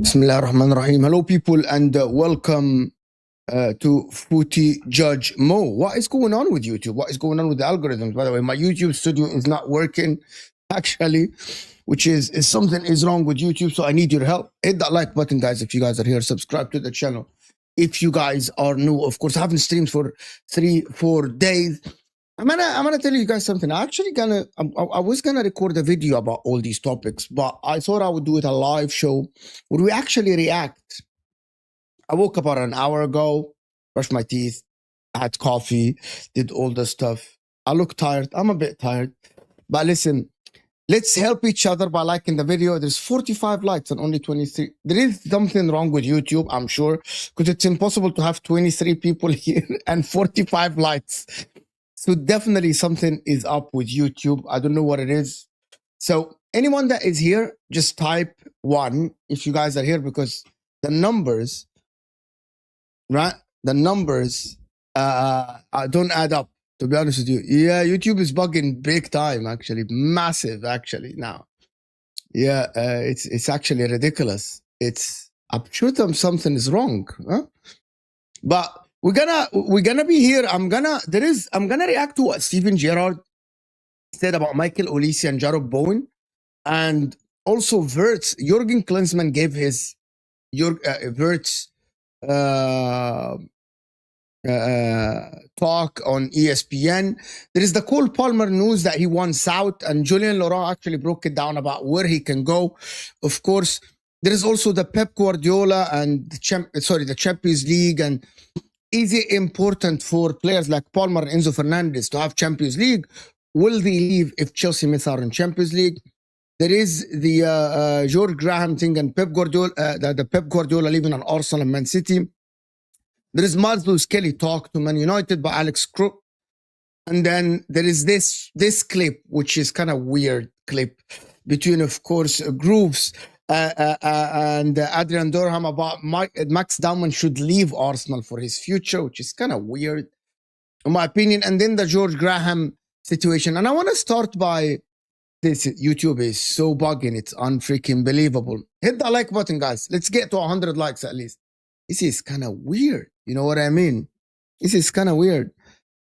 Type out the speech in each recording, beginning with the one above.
Bismillah ar-Rahman ar-Rahim. Hello people and welcome to Footy Judge Mo. What is going on with YouTube? What is going on with the algorithms? By the way, my YouTube studio is not working actually, which is something is wrong with YouTube. So I need your help. Hit that like button, guys, if you guys are here. Subscribe to the channel. If you guys are new, of course, I haven't streamed for 3-4 days. I'm gonna tell you guys something. I was gonna record a video about all these topics, but I thought I would do it a live show where we actually react. I woke up about an hour ago, brushed my teeth, had coffee, did all the stuff. I look tired. I'm a bit tired, but listen, let's help each other by liking the video. There's 45 likes and only 23. There is something wrong with YouTube, I'm sure, because it's impossible to have 23 people here and 45 likes. So definitely something is up with YouTube. I don't know what it is. So anyone that is here, just type 1 if you guys are here, because the numbers, right? The numbers don't add up, to be honest with you. Yeah, YouTube is bugging big time, actually. Massive, actually, now. Yeah, it's actually ridiculous. I'm sure something is wrong, huh? But we're gonna be here. I'm gonna react to what Steven Gerrard said about Michael Olise and Jarrod Bowen, and also Wirtz. Jurgen Klinsmann gave his Wirtz talk on ESPN. There is the Cole Palmer news that he wants out, and Julien Laurent actually broke it down about where he can go. Of course, there is also the Pep Guardiola and the Champions League, and is it important for players like Palmer and Enzo Fernandez to have Champions League? Will they leave if Chelsea miss out on Champions League? There is the George Graham thing and Pep Guardiola, the Pep Guardiola leaving on Arsenal and Man City. There is Lewis-Skelly talk to Man United by Alex Crook. And then there is this clip, which is kind of weird clip between, of course, Grooves and Adrian Durham about Max Dowman should leave Arsenal for his future, which is kind of weird, in my opinion. And then the George Graham situation. And I want to start by this. YouTube is so bugging. It's unfreaking believable. Hit the like button, guys. Let's get to 100 likes at least. This is kind of weird. You know what I mean? This is kind of weird.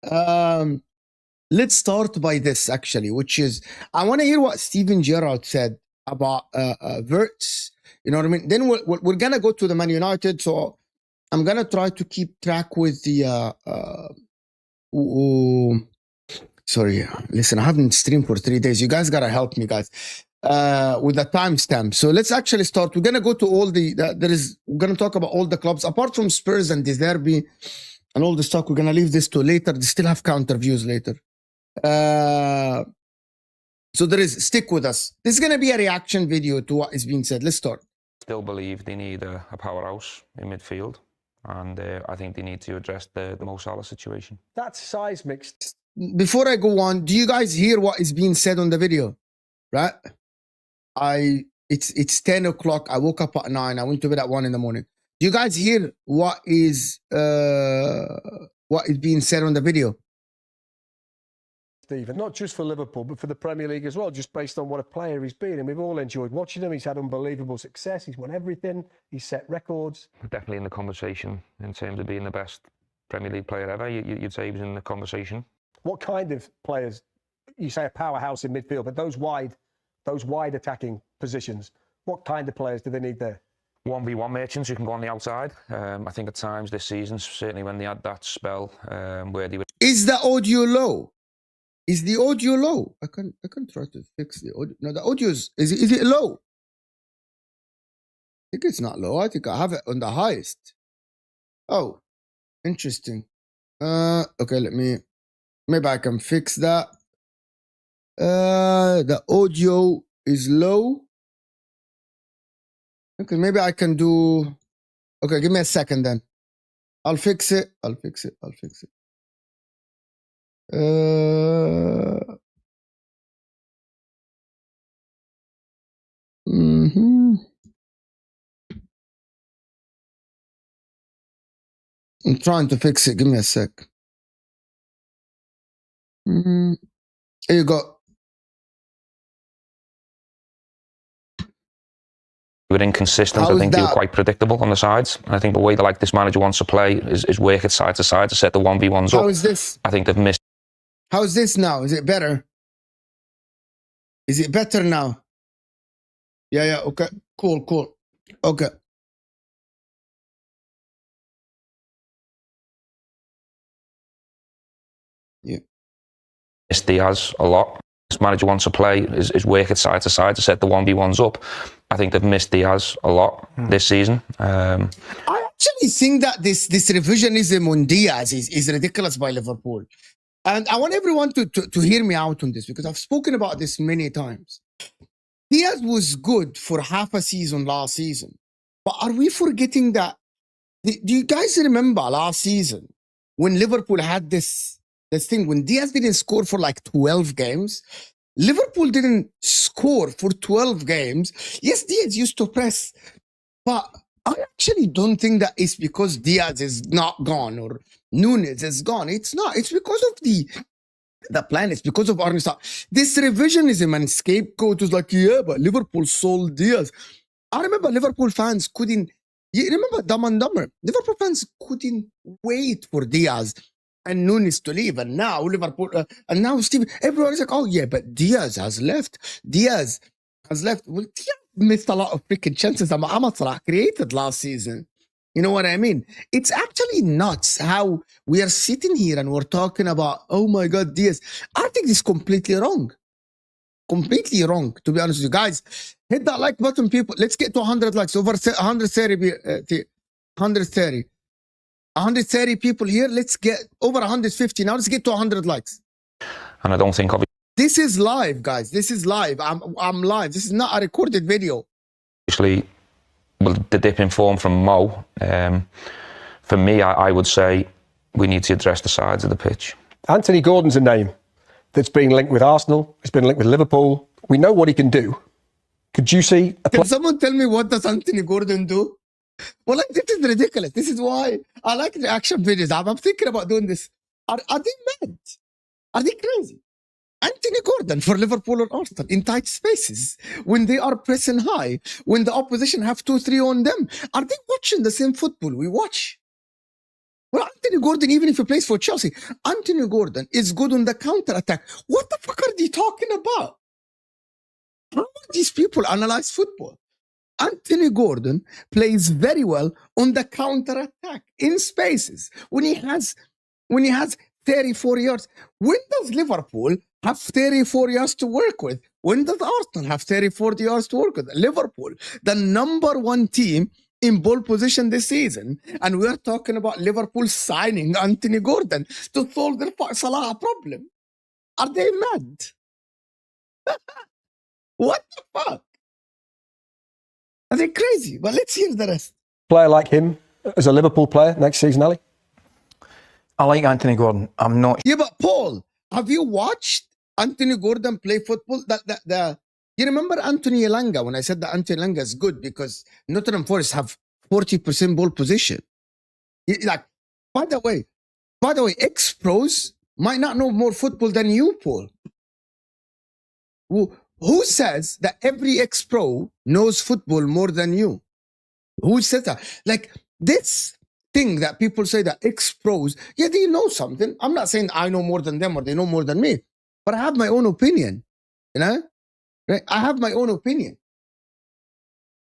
Let's start by this, actually, which is, I want to hear what Steven Gerrard said about Wirtz. You know what I mean? Then we're going to go to the Man United. So I'm going to try to keep track with the... sorry, listen, I haven't streamed for 3 days. You guys got to help me, guys. with a timestamp. So let's actually start. We're gonna go to all we're gonna talk about all the clubs apart from Spurs and De Zerbi and all the stuff. We're gonna leave this to later. They still have counter views later. So stick with us. This is gonna be a reaction video to what is being said. Let's start. Still believe they need a powerhouse in midfield, and I think they need to address the Mo Salah situation. That's seismic. Before I go on, do you guys hear what is being said on the video? Right? It's 10 o'clock. I woke up at 9. I went to bed at 1 in the morning. Do you guys hear what is being said on the video? Stephen, not just for Liverpool, but for the Premier League as well, just based on what a player he's been. And we've all enjoyed watching him. He's had unbelievable success. He's won everything. He's set records. Definitely in the conversation in terms of being the best Premier League player ever. You'd say he was in the conversation. What kind of players? You say a powerhouse in midfield, but those wide attacking positions, what kind of players do they need there? 1v1 merchants who can go on the outside. I think at times this season, certainly when they had that spell where they were... Is the audio low? Is the audio low? I can try to fix the audio. No, the audio is it low? I think it's not low. I think I have it on the highest. Oh, interesting. Okay, maybe I can fix that. The audio is low. Okay, maybe I can do... Okay, give me a second then. I'll fix it. I'm trying to fix it. Give me a sec. Here you go. They were inconsistent. I think they were quite predictable on the sides. And I think the way that this manager wants to play is work it side to side to set the 1v1s up. How is this? I think they've missed. How is this now? Is it better? Is it better now? Yeah, okay. Cool. Okay. Yeah. Missed Diaz a lot. This manager wants to play is work it side to side to set the 1v1s up. I think they've missed Diaz a lot this season. I actually think that this revisionism on Diaz is ridiculous by Liverpool. And I want everyone to hear me out on this because I've spoken about this many times. Diaz was good for half a season last season. But are we forgetting that? Do you guys remember last season when Liverpool had this thing, when Diaz didn't score for 12 games? Liverpool didn't score for 12 games. Yes, Diaz used to press, but I actually don't think that it's because Diaz is not gone or Nunez is gone. It's not. It's because of the plan. It's because of Arne Slot. This revisionism and scapegoat was yeah, but Liverpool sold Diaz. I remember Liverpool fans couldn't. You remember Dumb and Dumber? Liverpool fans couldn't wait for Diaz and Nunez to leave, and now Liverpool and now Steve. Everyone is like, oh yeah, but Diaz has left. Well, Diaz missed a lot of freaking chances that Mohamed Salah created last season. You know what I mean? It's actually nuts how we are sitting here and we're talking about, oh my God, Diaz. I think this is completely wrong. Completely wrong, to be honest with you. Guys, hit that like button, people. Let's get to 100 likes. Over 130 people here. Let's get over 150 now. Let's get to 100 likes. And I don't think this is live, guys. This is live. I'm live. This is not a recorded video. Obviously, the dip in form from Mo. For me, I would say we need to address the sides of the pitch. Anthony Gordon's a name that's been linked with Arsenal. It's been linked with Liverpool. We know what he can do. Could you see? Can someone tell me what does Anthony Gordon do? Well, this is ridiculous. This is why I like reaction videos. I'm thinking about doing this. Are they mad? Are they crazy? Anthony Gordon for Liverpool or Arsenal in tight spaces when they are pressing high, when the opposition have 2-3 on them. Are they watching the same football we watch? Well, Anthony Gordon, even if he plays for Chelsea, Anthony Gordon is good on the counter-attack. What the fuck are they talking about? How do these people analyze football? Anthony Gordon plays very well on the counter-attack in spaces when he has 34 yards. When does Liverpool have 34 yards to work with? When does Arsenal have 30, 40 yards to work with? Liverpool, the number one team in ball position this season. And we're talking about Liverpool signing Anthony Gordon to solve their Salah problem. Are they mad? What the fuck? Are they crazy? But let's hear the rest. Player like him as a Liverpool player next season, Ali? I like Anthony Gordon. I'm not. Yeah, but Paul, have you watched Anthony Gordon play football? You remember Anthony Elanga when I said that Anthony Elanga is good because Nottingham Forest have 40% ball position. Like, by the way, ex-pros might not know more football than you, Paul. Who says that every ex-pro knows football more than you? Who says that? Like, this thing that people say that ex-pros, yeah, they know something. I'm not saying I know more than them or they know more than me, but I have my own opinion, you know? Right? I have my own opinion.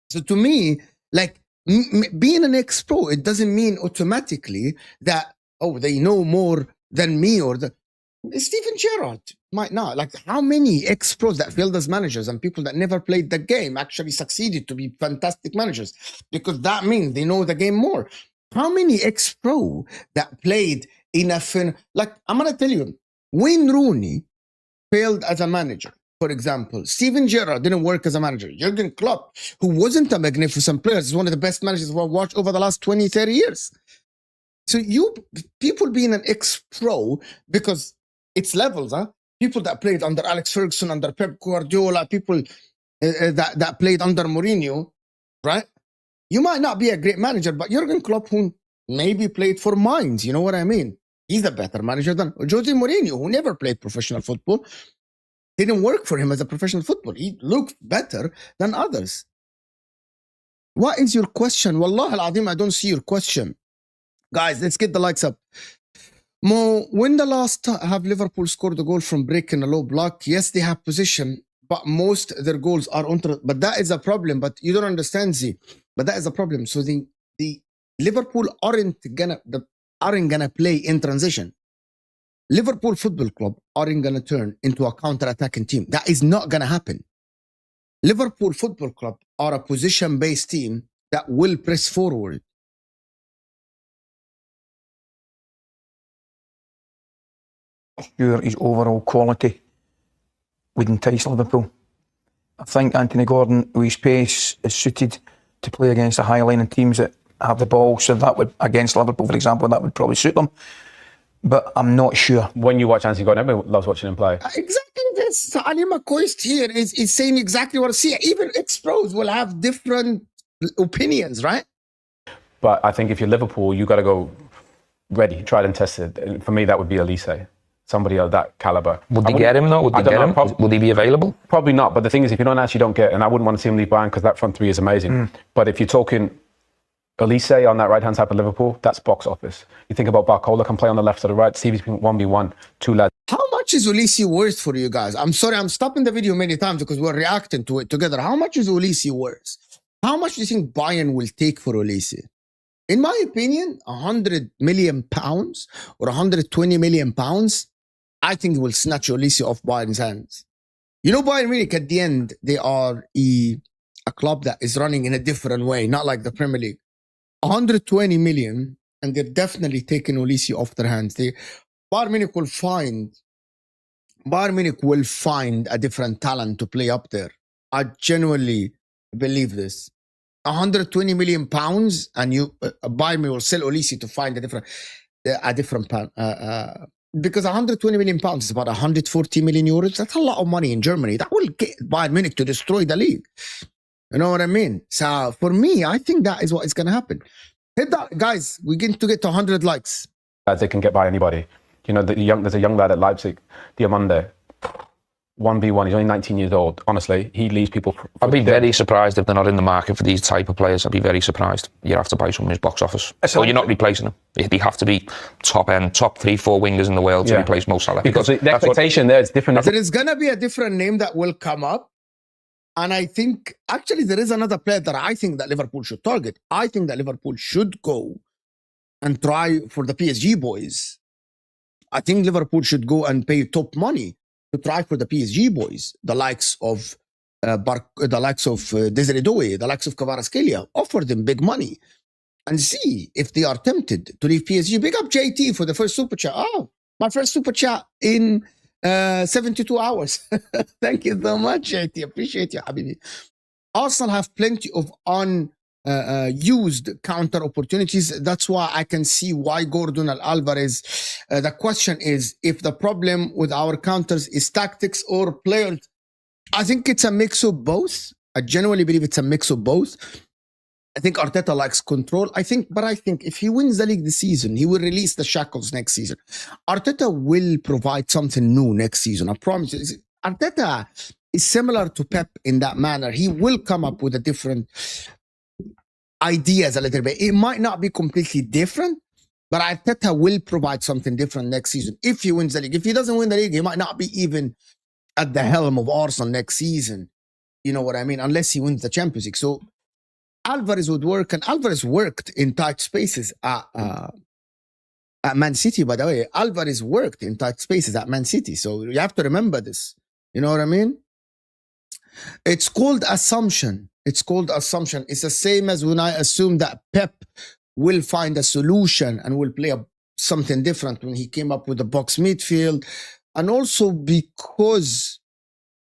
So to me, like, being an ex-pro, it doesn't mean automatically that, oh, they know more than me or Steven Gerrard might not. Like, how many ex-pros that failed as managers and people that never played the game actually succeeded to be fantastic managers? Because that means they know the game more. How many ex-pro that played in like, I'm going to tell you, Wayne Rooney failed as a manager, for example. Steven Gerrard didn't work as a manager. Jurgen Klopp, who wasn't a magnificent player, is one of the best managers we've watched over the last 20, 30 years. So people being an ex-pro, because it's levels, huh? People that played under Alex Ferguson, under Pep Guardiola, people that played under Mourinho, right? You might not be a great manager, but Jurgen Klopp, who maybe played for Mainz, you know what I mean? He's a better manager than Jose Mourinho, who never played professional football. Didn't work for him as a professional football. He looked better than others. What is your question? Wallah al-Azim, I don't see your question. Guys, let's get the likes up. Mo, when the last time have Liverpool scored a goal from breaking a low block? Yes, they have position, but most of their goals are under. But that is a problem. But you don't understand, Z. But that is a problem. So the Liverpool aren't gonna play in transition. Liverpool Football Club aren't gonna turn into a counter-attacking team. That is not gonna happen. Liverpool Football Club are a position-based team that will press forward. Sure his overall quality would entice Liverpool. I think Anthony Gordon, with his pace, is suited to play against the high-lining teams that have the ball. So that would, against Liverpool, for example, that would probably suit them. But I'm not sure. When you watch Anthony Gordon, everyone loves watching him play. Exactly this. So Ali McCoist here is saying exactly what I see. Even ex-pros will have different opinions, right? But I think if you're Liverpool, you got to go ready, tried and tested. And for me, that would be Elise. Somebody of that caliber. Would they get him though? Would they get him? Would he be available? Probably not. But the thing is, if you don't actually don't get, and I wouldn't want to see him leave Bayern because that front three is amazing. But if you're talking Elise on that right-hand side for Liverpool, that's box office. You think about Barcola can play on the left or the right. Stevie's 1v1, two lads. How much is Ulisi worth for you guys? I'm sorry, I'm stopping the video many times because we're reacting to it together. How much is Ulisi worth? How much do you think Bayern will take for Ulisi? In my opinion, 100 million pounds or 120 million pounds, I think it will snatch Ulisi off Bayern's hands. You know, Bayern Munich at the end, they are a club that is running in a different way, not like the Premier League. 120 million, and they're definitely taking Ulisi off their hands. Bayern Munich will find a different talent to play up there. I genuinely believe this. 120 million pounds, and Bayern Munich will sell Ulisi to find a different because 120 million pounds is about 140 million euros. That's a lot of money in Germany. That will get Bayern Munich to destroy the league. You know what I mean? So for me, I think that is what is going to happen. Hit that, guys. We're going to get to 100 likes. They can get by anybody. You know, there's a young lad at Leipzig, Diamande. 1v1, he's only 19 years old. Honestly, he leaves people. I'd be very surprised if they're not in the market for these type of players. I'd be very surprised. You have to buy someone in his box office. Or you're not replacing them. They have to be top 3-4 wingers in the world to replace Mo Salah. Because the expectation there is different. There is going to be a different name that will come up. And I think, actually, there is another player that I think that Liverpool should target. I think that Liverpool should go and try for the PSG boys. I think Liverpool should go and pay top money to try for the PSG boys, the likes of Desiree Doué, the likes of Kvaratskhelia, offer them big money and see if they are tempted to leave PSG. Big up JT for the first super chat. Oh, my first super chat in 72 hours. Thank you so much, JT. Appreciate you, Habibi. Arsenal have plenty of unused counter opportunities. That's why I can see why Gordon and Alvarez. The question is if the problem with our counters is tactics or players. I think it's a mix of both. I genuinely believe it's a mix of both. I think Arteta likes control. I think if he wins the league this season, he will release the shackles next season. Arteta will provide something new next season. I promise you. Arteta is similar to Pep in that manner. He will come up with a different ideas a little bit. It might not be completely different, but Arteta will provide something different next season if he wins the league. If he doesn't win the league, he might not be even at the helm of Arsenal next season. You know what I mean? Unless he wins the Champions League. So Alvarez would work, and Alvarez worked in tight spaces at Man City, by the way. Alvarez worked in tight spaces at Man City. So you have to remember this. You know what I mean? It's called assumption. It's called assumption. It's the same as when I assume that Pep will find a solution and will play something different when he came up with the box midfield. And also because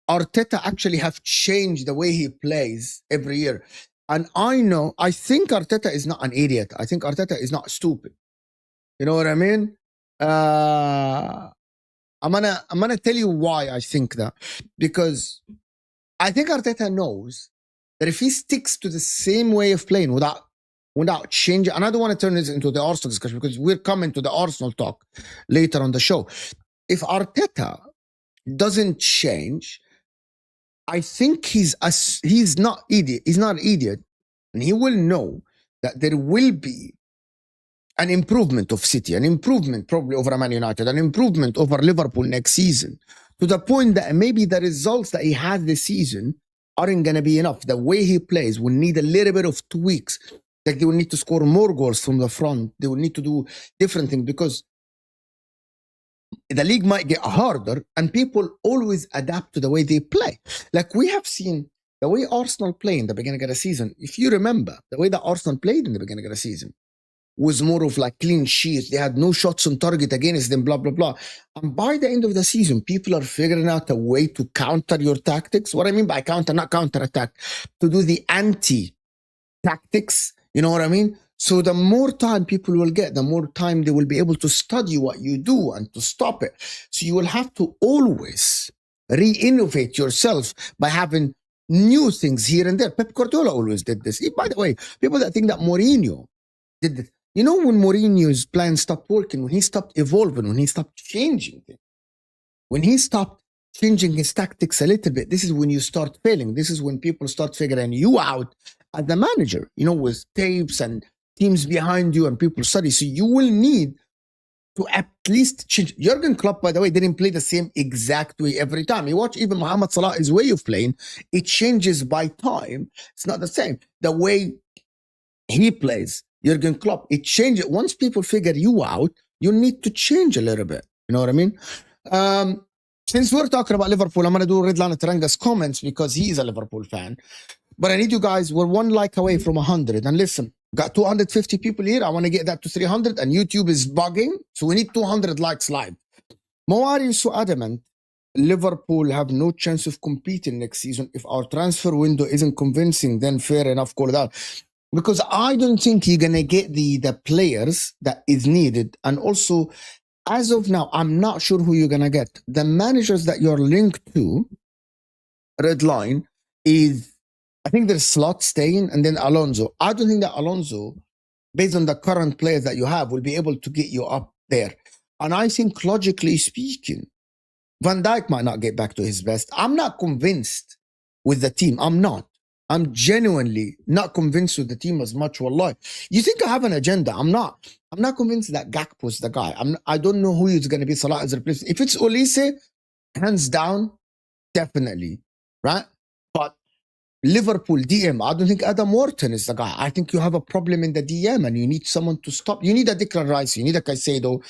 Arteta actually have changed the way he plays every year. And I think Arteta is not an idiot. I think Arteta is not stupid. You know what I mean? I'm gonna tell you why I think that. Because I think Arteta knows that if he sticks to the same way of playing without changing, and I don't want to turn this into the Arsenal discussion because we're coming to the Arsenal talk later on the show. If Arteta doesn't change, I think he's not idiot. He's not an idiot, and he will know that there will be an improvement of City, an improvement probably over Man United, an improvement over Liverpool next season, to the point that maybe the results that he has this season aren't going to be enough. The way he plays will need a little bit of tweaks. Like they will need to score more goals from the front. They will need to do different things because the league might get harder and people always adapt to the way they play. Like we have seen the way Arsenal play in the beginning of the season. If you remember, the way that Arsenal played in the beginning of the season was more of like clean sheets. They had no shots on target against them, blah, blah, blah. And by the end of the season, people are figuring out a way to counter your tactics. What I mean by counter, not counter-attack, to do the anti-tactics. You know what I mean? So the more time people will get, the more time they will be able to study what you do and to stop it. So you will have to always re-innovate yourself by having new things here and there. Pep Guardiola always did this. By the way, people that think that Mourinho did this, you know, when Mourinho's plan stopped working, when he stopped evolving, when he stopped changing things, when he stopped changing his tactics a little bit, this is when you start failing. This is when people start figuring you out as the manager, you know, with tapes and teams behind you and people study. So you will need to at least change. Jurgen Klopp, by the way, didn't play the same exact way every time. You watch even Mohamed Salah's way of playing, it changes by time. It's not the same. The way he plays, Jurgen Klopp, it changes. Once people figure you out, you need to change a little bit. You know what I mean? Since we're talking about Liverpool, I'm going to do Redline Taranga's comments because he's a Liverpool fan. But I need you guys, we're one like away from 100. And listen, got 250 people here. I want to get that to 300 and YouTube is bugging. So we need 200 likes live. Mawari is so adamant Liverpool have no chance of competing next season. If our transfer window isn't convincing, then fair enough, call it out. Because I don't think you're going to get the players that is needed. And also, as of now, I'm not sure who you're going to get. The managers that you're linked to, Redline, is, I think there's Slot staying and then Alonso. I don't think that Alonso, based on the current players that you have, will be able to get you up there. And I think, logically speaking, Van Dijk might not get back to his best. I'm not convinced with the team. I'm not. I'm genuinely not convinced with the team as much, wallahi. You think I have an agenda? I'm not. I'm not convinced that Gakpo's the guy. I don't know who is going to be Salah's replacement. If it's Olise, hands down, definitely, right? But Liverpool DM, I don't think Adam Wharton is the guy. I think you have a problem in the DM and you need someone to stop. You need a Declan Rice, you need a Caicedo.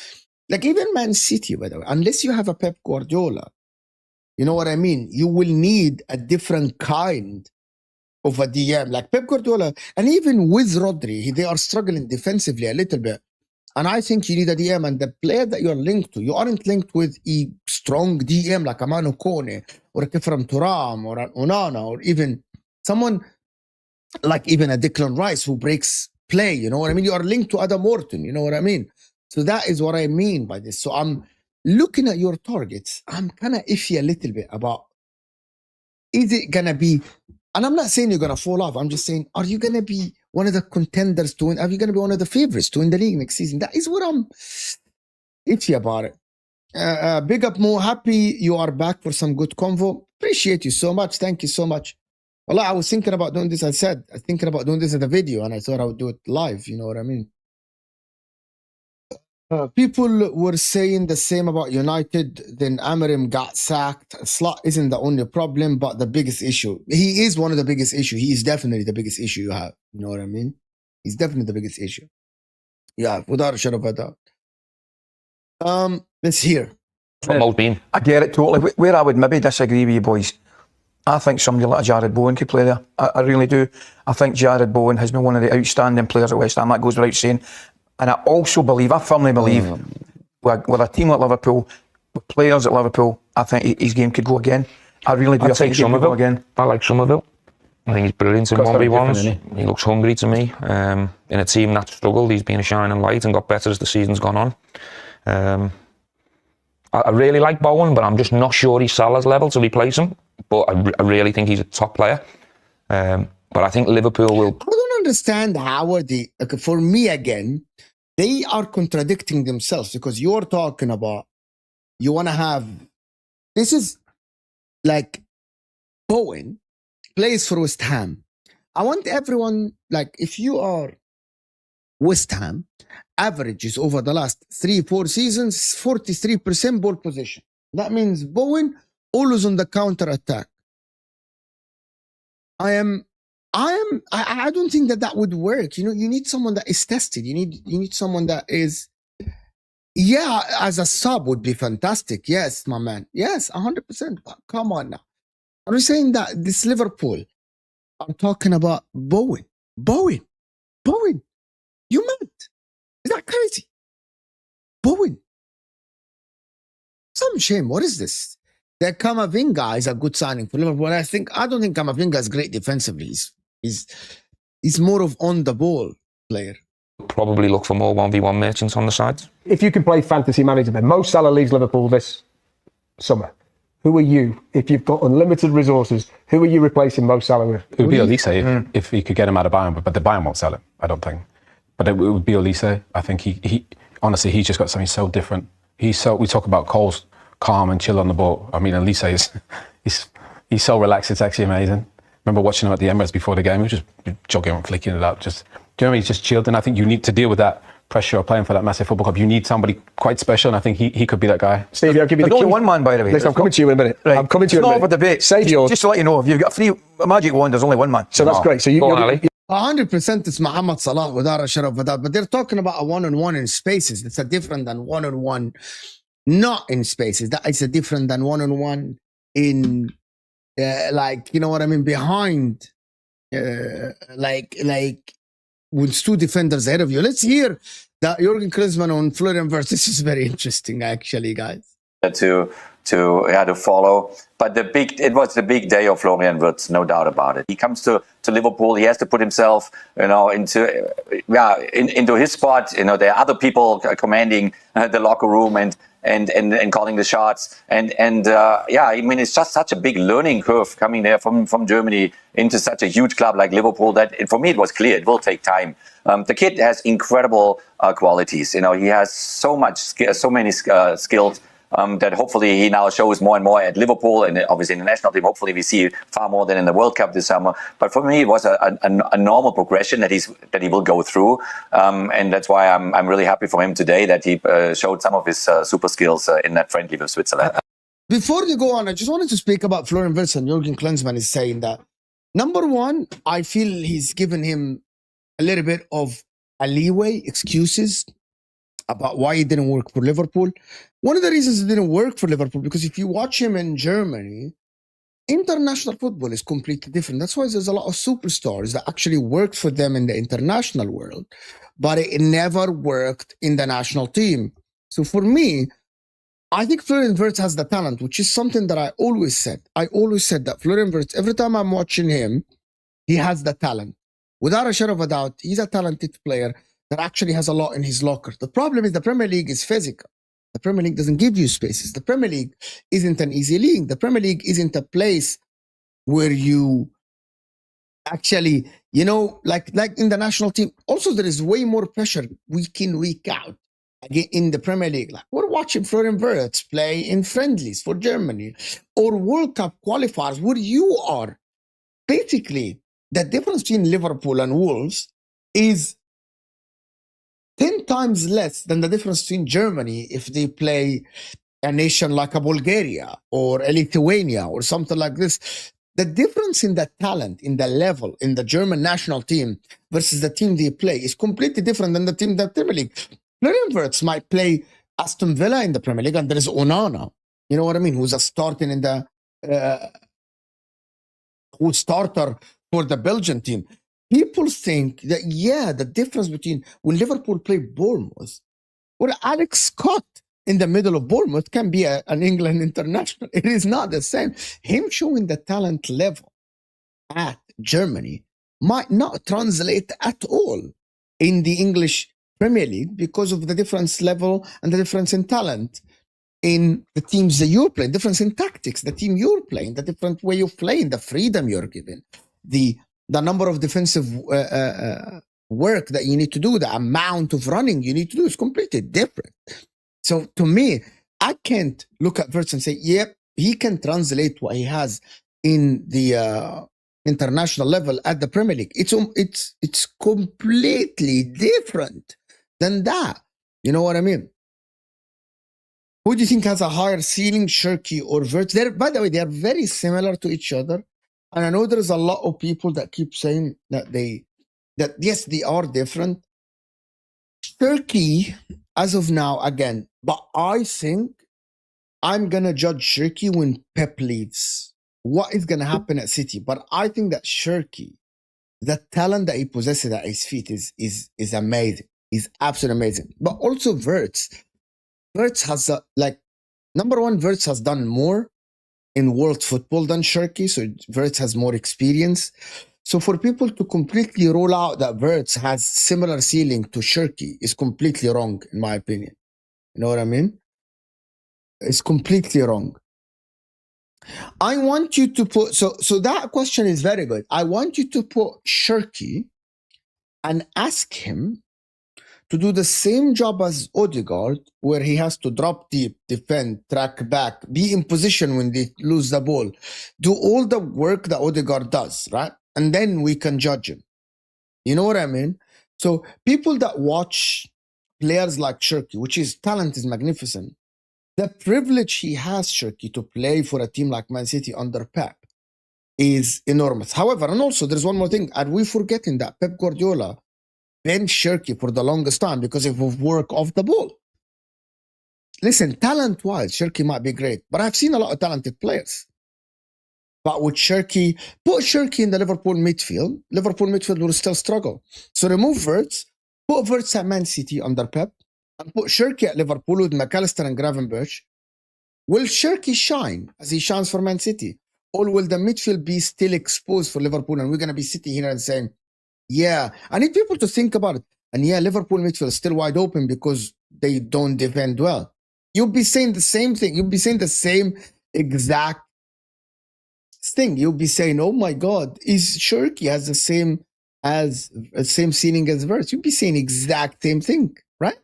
Like even Man City, by the way, unless you have a Pep Guardiola, You know what I mean? You will need a different kind of a DM, like Pep Guardiola, and even with Rodri, they are struggling defensively a little bit. And I think you need a DM, and the player that you're linked to, you aren't linked with a strong DM like a Manu Kone or a Kefram Turam or an Onana or even someone like even a Declan Rice who breaks play. You know what I mean? You are linked to Adam Morton. You know what I mean? So that is what I mean by this. So I'm looking at your targets. I'm kind of iffy a little bit about, is it going to be, and I'm not saying you're going to fall off. I'm just saying, are you going to be one of the contenders to win? Are you going to be one of the favorites to win the league next season? That is what I'm iffy about it. Big up, Mo. Happy you are back for some good convo. Appreciate you so much. Thank you so much. Well, I was thinking about doing this. I was thinking about doing this as a video, and I thought I would do it live. You know what I mean? People were saying the same about United. Then Amarim got sacked. Slot isn't the only problem, but the biggest issue. He is one of the biggest issues. He is definitely the biggest issue you have. You know what I mean? He's definitely the biggest issue. Yeah, without a shadow of a doubt. Let's hear. From Mo being. I get it totally. Where I would maybe disagree with you boys, I think somebody like Jared Bowen could play there. I really do. I think Jared Bowen has been one of the outstanding players at West Ham. That goes without saying. And I also believe, I firmly believe, with a team like Liverpool, with players at Liverpool, I think his game could go again. I really do. I think he could go again. I like Somerville. I think he's brilliant in 1v1s. He looks hungry to me. In a team that struggled, he's been a shining light and got better as the season's gone on. I really like Bowen, but I'm just not sure he's Salah's level to replace him. But I really think he's a top player. But I think Liverpool will... I don't understand how are they... Okay, for me, again, they are contradicting themselves because you're talking about you want to have... This is like Bowen plays for West Ham. I want everyone, like if you are West Ham, averages over the last 3-4 seasons, 43% ball possession. That means Bowen always on the counter attack. I don't think that would work. You know, you need someone that is tested. You need someone that is, yeah, as a sub would be fantastic. Yes, my man. Yes, 100%. Come on now. I'm saying that this Liverpool, I'm talking about Bowen. You mad? Is that crazy? Bowen. Some shame. What is this? That Camavinga is a good signing for Liverpool. I don't think Camavinga is great defensively. He's more of on the ball player. Probably look for more 1v1 merchants on the sides. If you can play fantasy manager, then Mo Salah leaves Liverpool this summer. Who are you, if you've got unlimited resources, who are you replacing Mo Salah with? It would be Olise if he could get him out of Bayern, but the Bayern won't sell him, I don't think. But it would be Olise. I think he honestly, he's just got something so different. We talk about Cole's calm and chill on the ball. I mean, Olise he's so relaxed, it's actually amazing. Remember watching him at the Emirates before the game, he was just jogging and flicking it up. Do you know what I mean? He's just chilled, and I think you need to deal with that pressure of playing for that massive football club. You need somebody quite special, and I think he could be that guy. Stevie, I'll give you the key. Only one man, by the way. Listen, I'm coming to you in a minute. Right. I'm coming to you in a minute. It's not for debate. Save yours. Just to let you know, if you've got 3 magic wand, there's only one man. So that's great. So you're 100% it's Mohamed Salah without a shadow of a doubt, but they're talking about a one-on-one in spaces. It's a different than one-on-one not in spaces. That is a different than one-on-one in like, you know what I mean, behind like with 2 defenders ahead of you. Let's hear that Jurgen Klinsmann on Florian Wirtz. This is very interesting, actually, guys. To follow, but it was the big day of Florian Wirtz, no doubt about it. He comes to Liverpool, he has to put himself, into his spot. You know, there are other people commanding the locker room and calling the shots, I mean, it's just such a big learning curve coming there from Germany into such a huge club like Liverpool that for me it was clear it will take time. The kid has incredible qualities. You know, he has so many skills. That hopefully he now shows more and more at Liverpool and obviously in the national team. Hopefully we see far more than in the World Cup this summer. But for me, it was a normal progression that he will go through, and that's why I'm really happy for him today that he showed some of his super skills in that friendly with Switzerland. Before you go on, I just wanted to speak about Florian Wirtz, and Jurgen Klinsmann is saying that number one, I feel he's given him a little bit of a leeway, excuses. about why it didn't work for Liverpool. One of the reasons it didn't work for Liverpool, because if you watch him in Germany, international football is completely different. That's why there's a lot of superstars that actually worked for them in the international world, but it never worked in the national team. So for me, I think Florian Wirtz has the talent, which is something that I always said. I always said that Florian Wirtz, every time I'm watching him, he has the talent. Without a shadow of a doubt, he's a talented player that actually has a lot in his locker. The problem is the Premier League is physical. The Premier League doesn't give you spaces. The Premier League isn't an easy league. The Premier League isn't a place where you actually, you know, like in the national team. Also, there is way more pressure week in, week out in the Premier League. Like we're watching Florian Wirtz play in friendlies for Germany or World Cup qualifiers where you are. Basically, the difference between Liverpool and Wolves is 10 times less than the difference between Germany if they play a nation like a Bulgaria or a Lithuania or something like this. The difference in the talent, in the level, in the German national team versus the team they play is completely different than the team that Premier League. Florian Wirtz might play Aston Villa in the Premier League, and there is Onana, you know what I mean, who's a starting in the who's starter for the Belgian team. People think that, yeah, the difference between when Liverpool play Bournemouth or Alex Scott in the middle of Bournemouth can be an England international. It is not the same. Him showing the talent level at Germany might not translate at all in the English Premier League because of the difference level and the difference in talent in the teams that you're playing, difference in tactics, the team you're playing, the different way of playing, the freedom you're given, the number of defensive work that you need to do, the amount of running you need to do is completely different. So to me, I can't look at Wirtz and say, yep, he can translate what he has in the international level at the Premier League. It's completely different than that. You know what I mean? Who do you think has a higher ceiling, Shirky or Wirtz? By the way, they are very similar to each other. And I know there's a lot of people that keep saying that yes, they are different. Shirky, as of now, again, but I think I'm going to judge Shirky when Pep leaves. What is going to happen at City? But I think that Shirky, the talent that he possesses at his feet is amazing. He's absolutely amazing. But also Wirtz. Wirtz has, number one, Wirtz has done more in world football than Shirky, so Wirtz has more experience. So for people to completely roll out that Wirtz has similar ceiling to Shirky is completely wrong, in my opinion. You know what I mean? It's completely wrong. I want you to put, so that question is very good. I want you to put Shirky and ask him to do the same job as Odegaard, where he has to drop deep, defend, track back, be in position when they lose the ball, do all the work that Odegaard does, right? And then we can judge him. You know what I mean? So people that watch players like Shirky, which his talent is magnificent, the privilege he has, Shirky, to play for a team like Man City under Pep is enormous. However, and also there's one more thing, and we're forgetting that Pep Guardiola benched Shirky for the longest time because of work off the ball. Listen, talent-wise, Shirky might be great, but I've seen a lot of talented players. But with Shirky, put Shirky in the Liverpool midfield will still struggle. So remove Wirtz, put Wirtz at Man City under Pep, and put Shirky at Liverpool with McAllister and Gravenberch. Will Shirky shine as he shines for Man City? Or will the midfield be still exposed for Liverpool and we're going to be sitting here and saying, yeah, I need people to think about it. And yeah, Liverpool midfield is still wide open because they don't defend well. You'll be saying the same thing. You'll be saying the same exact thing. You'll be saying, oh my God, is Shirky has the same ceiling as Wirtz? You'll be saying exact same thing, right?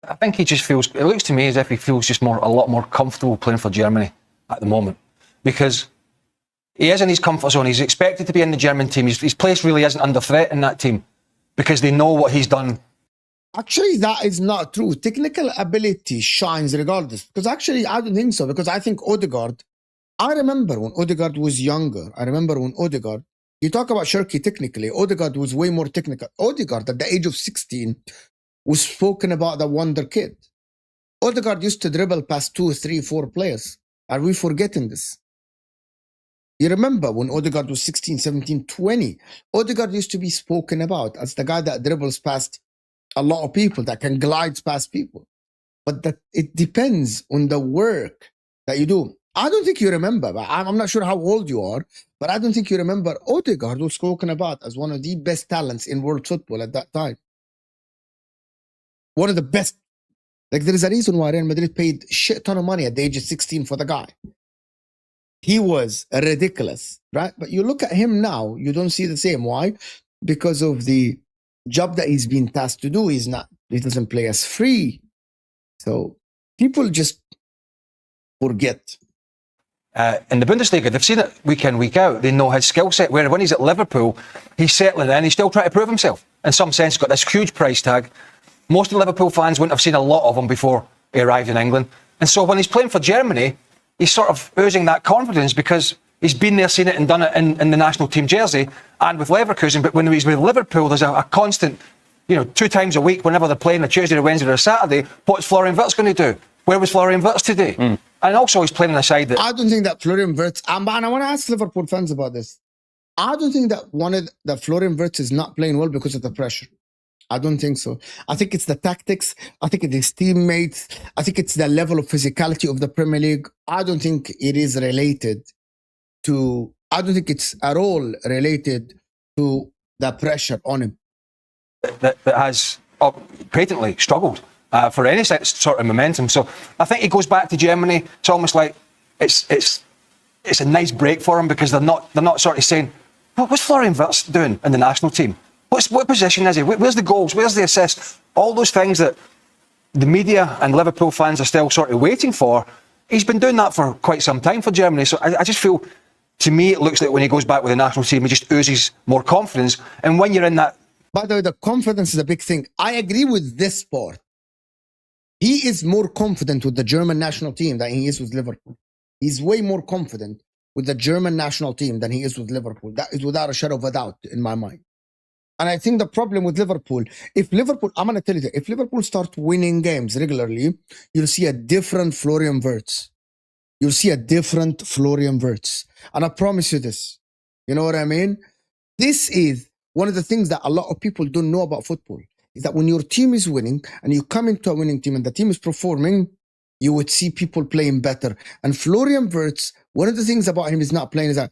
I think he just feels, it looks to me as if he feels just a lot more comfortable playing for Germany at the moment. Because he is in his comfort zone. He's expected to be in the German team. His place really isn't under threat in that team because they know what he's done. Actually, that is not true. Technical ability shines regardless. Because actually, I don't think so. Because I think Odegaard, I remember when Odegaard was younger. You talk about Shirky technically. Odegaard was way more technical. Odegaard, at the age of 16, was spoken about the wonder kid. Odegaard used to dribble past 2, 3, 4 players. Are we forgetting this? You remember when Odegaard was 16, 17, 20, Odegaard used to be spoken about as the guy that dribbles past a lot of people, that can glide past people. But that it depends on the work that you do. I don't think you remember, but I'm not sure how old you are, but I don't think you remember Odegaard was spoken about as one of the best talents in world football at that time. One of the best. Like, there is a reason why Real Madrid paid a shit ton of money at the age of 16 for the guy. He was ridiculous, right? But you look at him now, you don't see the same. Why? Because of the job that he's been tasked to do. He doesn't play as free. So people just forget. In the Bundesliga, they've seen it week in, week out. They know his skill set. Where when he's at Liverpool, he's settling in. He's still trying to prove himself. In some sense, he's got this huge price tag. Most of the Liverpool fans wouldn't have seen a lot of him before he arrived in England. And so when he's playing for Germany, he's sort of oozing that confidence because he's been there, seen it and done it in the national team jersey and with Leverkusen. But when he's with Liverpool, there's a constant, 2 times a week, whenever they're playing, a Tuesday, a Wednesday or a Saturday, what's Florian Wirtz going to do? Where was Florian Wirtz today? And also he's playing on a side that... I don't think that Florian Wirtz... and I want to ask Liverpool fans about this. I don't think that Florian Wirtz is not playing well because of the pressure. I don't think so. I think it's the tactics. I think it's his teammates. I think it's the level of physicality of the Premier League. I don't think it is related to... I don't think it's at all related to the pressure on him. That has patently struggled for any sort of momentum. So I think he goes back to Germany. It's almost like it's a nice break for him because they're not sort of saying, what's Florian Wirtz doing in the national team? What position is he? Where's the goals? Where's the assists? All those things that the media and Liverpool fans are still sort of waiting for. He's been doing that for quite some time for Germany. So I just feel, to me, it looks like when he goes back with the national team, he just oozes more confidence. And when you're in that... By the way, the confidence is a big thing. I agree with this part. He is more confident with the German national team than he is with Liverpool. He's way more confident with the German national team than he is with Liverpool. That is without a shadow of a doubt in my mind. And I think the problem with Liverpool, I'm going to tell you that, if Liverpool start winning games regularly, you'll see a different Florian Wirtz. You'll see a different Florian Wirtz. And I promise you this. You know what I mean? This is one of the things that a lot of people don't know about football, is that when your team is winning and you come into a winning team and the team is performing, you would see people playing better. And Florian Wirtz, one of the things about him is not playing is that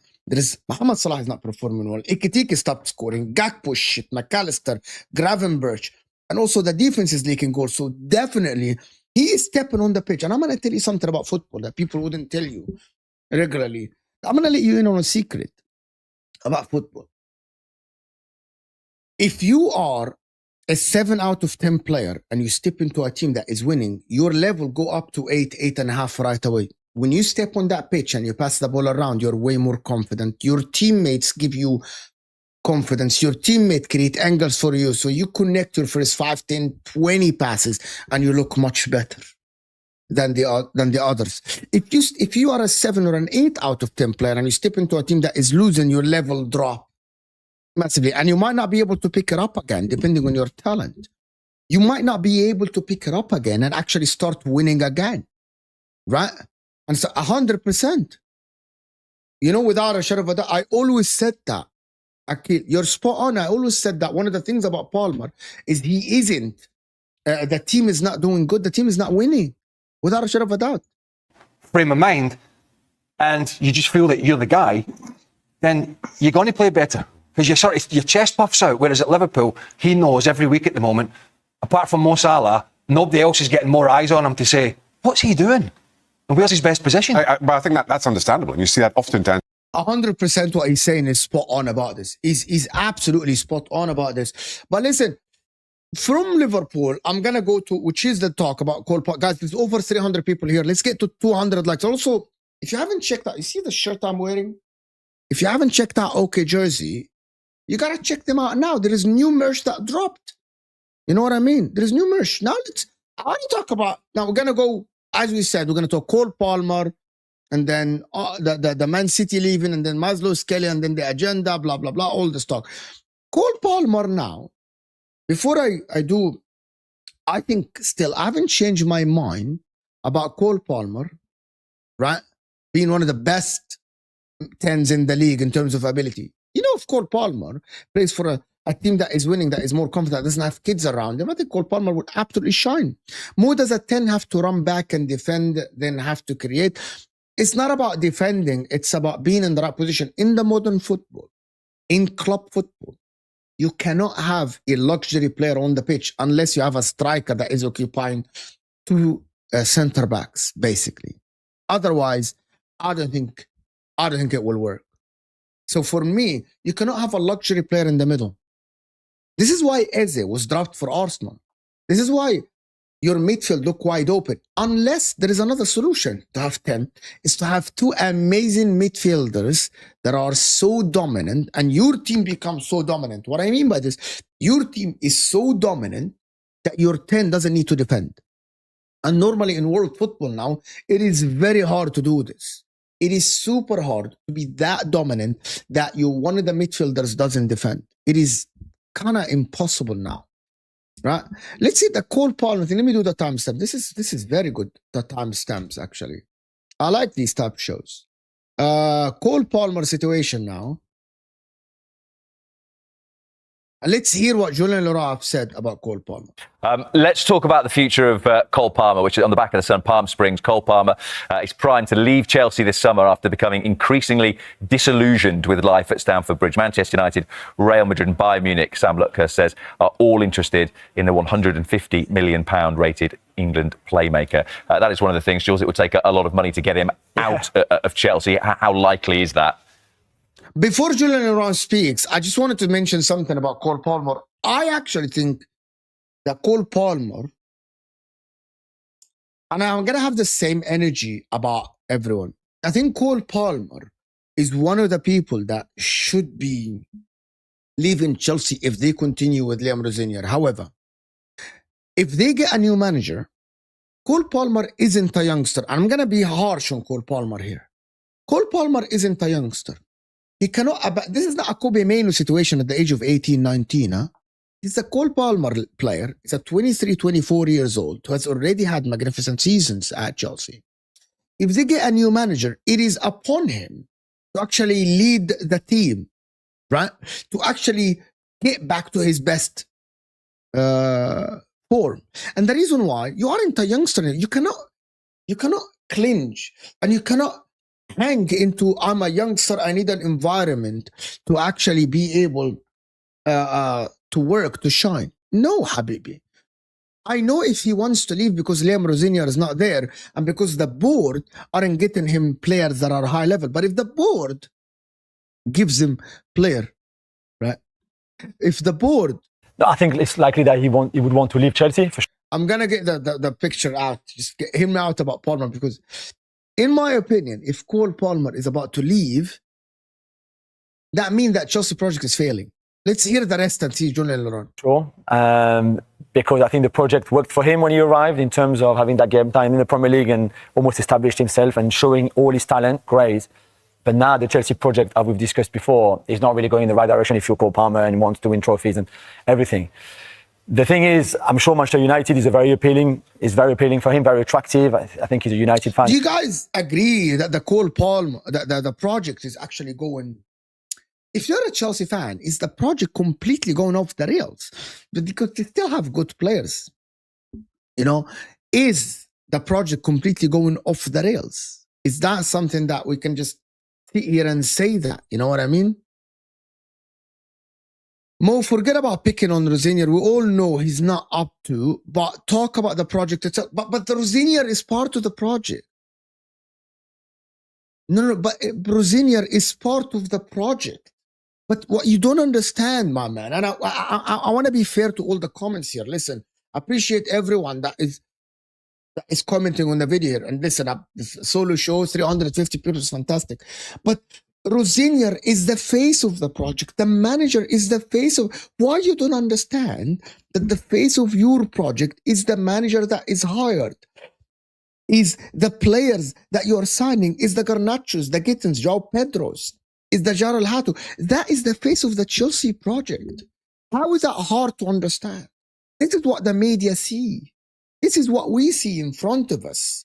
Mohamed Salah is not performing well. Ekitike stopped scoring. Gakpo shit. McAllister, Gravenberch. And also the defense is leaking goals. So definitely he is stepping on the pitch. And I'm going to tell you something about football that people wouldn't tell you regularly. I'm going to let you in on a secret about football. If you are a 7 out of 10 player and you step into a team that is winning, your level go up to 8, 8.5 right away. When you step on that pitch and you pass the ball around, you're way more confident. Your teammates give you confidence. Your teammate create angles for you. So you connect your first 5, 10, 20 passes and you look much better than the others. If you are a 7 or an 8 out of 10 player and you step into a team that is losing, your level drop massively. And you might not be able to pick it up again, depending on your talent. You might not be able to pick it up again and actually start winning again. Right? And so 100%. Without a shadow of a doubt, I always said that. Akil, you're spot on. I always said that one of the things about Palmer is he isn't. The team is not doing good. The team is not winning. Without a shadow of a doubt. Frame of mind, and you just feel that you're the guy, then you're going to play better. Because your chest puffs out, whereas at Liverpool, he knows every week at the moment, apart from Mo Salah, nobody else is getting more eyes on him to say, what's he doing? And where's his best position? But I think that's understandable. And you see that often down. 100% what he's saying is spot on about this. He's absolutely spot on about this. But listen, from Liverpool, I'm going to go to, which is the talk about Cole Palmer. Guys, there's over 300 people here. Let's get to 200 likes. Also, if you haven't checked out, you see the shirt I'm wearing? If you haven't checked out OK Jersey, you got to check them out now. There is new merch that dropped. You know what I mean? There is new merch. Now, I want to talk about, now we're going to go, as we said, we're going to talk Cole Palmer, and then the Man City leaving, and then Lewis-Skelly, and then the agenda, blah, blah, blah, all this talk. Cole Palmer now, before I do I think still I haven't changed my mind about Cole Palmer, right? Being one of the best 10s in the league in terms of ability. You know, if Cole Palmer plays for a team that is winning, that is more confident, doesn't have kids around him, I think Cole Palmer would absolutely shine. More does a 10 have to run back and defend than have to create. It's not about defending. It's about being in the right position. In the modern football, in club football, you cannot have a luxury player on the pitch unless you have a striker that is occupying two center backs, basically. Otherwise, I don't think it will work. So for me, you cannot have a luxury player in the middle. This is why Eze was drafted for Arsenal. This is why your midfield look wide open. Unless there is another solution to have 10, is to have two amazing midfielders that are so dominant, and your team becomes so dominant. What I mean by this, your team is so dominant that your 10 doesn't need to defend. And normally in world football now, it is very hard to do this. It is super hard to be that dominant that one of the midfielders doesn't defend. It is kind of impossible now, right? Let's see the Cole Palmer thing. Let me do the timestamp. This is very good, the timestamps, actually. I like these type shows. Cole Palmer situation now. And let's hear what Julian Laurent said about Cole Palmer. Let's talk about the future of Cole Palmer, which is on the back of the Sun, Palm Springs. Cole Palmer is primed to leave Chelsea this summer after becoming increasingly disillusioned with life at Stamford Bridge. Manchester United, Real Madrid and Bayern Munich, Sam Luckhurst says, are all interested in the £150 million rated England playmaker. That is one of the things, Jules, it would take a lot of money to get him out of Chelsea. How likely is that? Before Julian Laurent speaks, I just wanted to mention something about Cole Palmer. I actually think that Cole Palmer, and I'm going to have the same energy about everyone. I think Cole Palmer is one of the people that should be leaving Chelsea if they continue with Liam Rosenior. However, if they get a new manager, Cole Palmer isn't a youngster. I'm going to be harsh on Cole Palmer here. Cole Palmer isn't a youngster. He cannot, this is not a Kobe Mainoo situation at the age of 18, 19. Huh? He's a Cole Palmer player. He's a 23, 24 years old who has already had magnificent seasons at Chelsea. If they get a new manager, it is upon him to actually lead the team, right? To actually get back to his best form. And the reason why, you aren't a youngster. You cannot clinch and you cannot hang into, I'm a youngster, I need an environment to actually be able to work, to shine. No, Habibi. I know if he wants to leave because Liam Rosenior is not there and because the board aren't getting him players that are high level. But if the board gives him player, right? If the board... No, I think it's likely that he would want to leave Chelsea. For sure. I'm going to get the picture out. Just get him out about Palmer because... in my opinion, if Cole Palmer is about to leave, that means that Chelsea project is failing. Let's hear the rest and see Julian Laurent. Sure. Because I think the project worked for him when he arrived in terms of having that game time in the Premier League and almost established himself and showing all his talent. Great. But now the Chelsea project, as we've discussed before, is not really going in the right direction if you're Cole Palmer and wants to win trophies and everything. The thing is, I'm sure Manchester United is very appealing for him, very attractive. I think he's a United fan. Do you guys agree that the Cole Palmer, the project is actually going... If you're a Chelsea fan, is the project completely going off the rails? Because they still have good players. You know, is the project completely going off the rails? Is that something that we can just sit here and say that? You know what I mean? Mo, forget about picking on Rosenior. We all know he's not up to, but talk about the project itself. But the Rosenior is part of the project. No, but Rosenior is part of the project. But what you don't understand, my man, and I want to be fair to all the comments here. Listen, I appreciate everyone that is commenting on the video here. And listen, solo show, 350 people is fantastic. But Rosenior is the face of the project. The manager is the face of... Why you don't understand that the face of your project is the manager that is hired? Is the players that you are signing, is the Garnachos, the Gittins, João Pedros, is the Gerrard Hato. That is the face of the Chelsea project. How is that hard to understand? This is what the media see. This is what we see in front of us.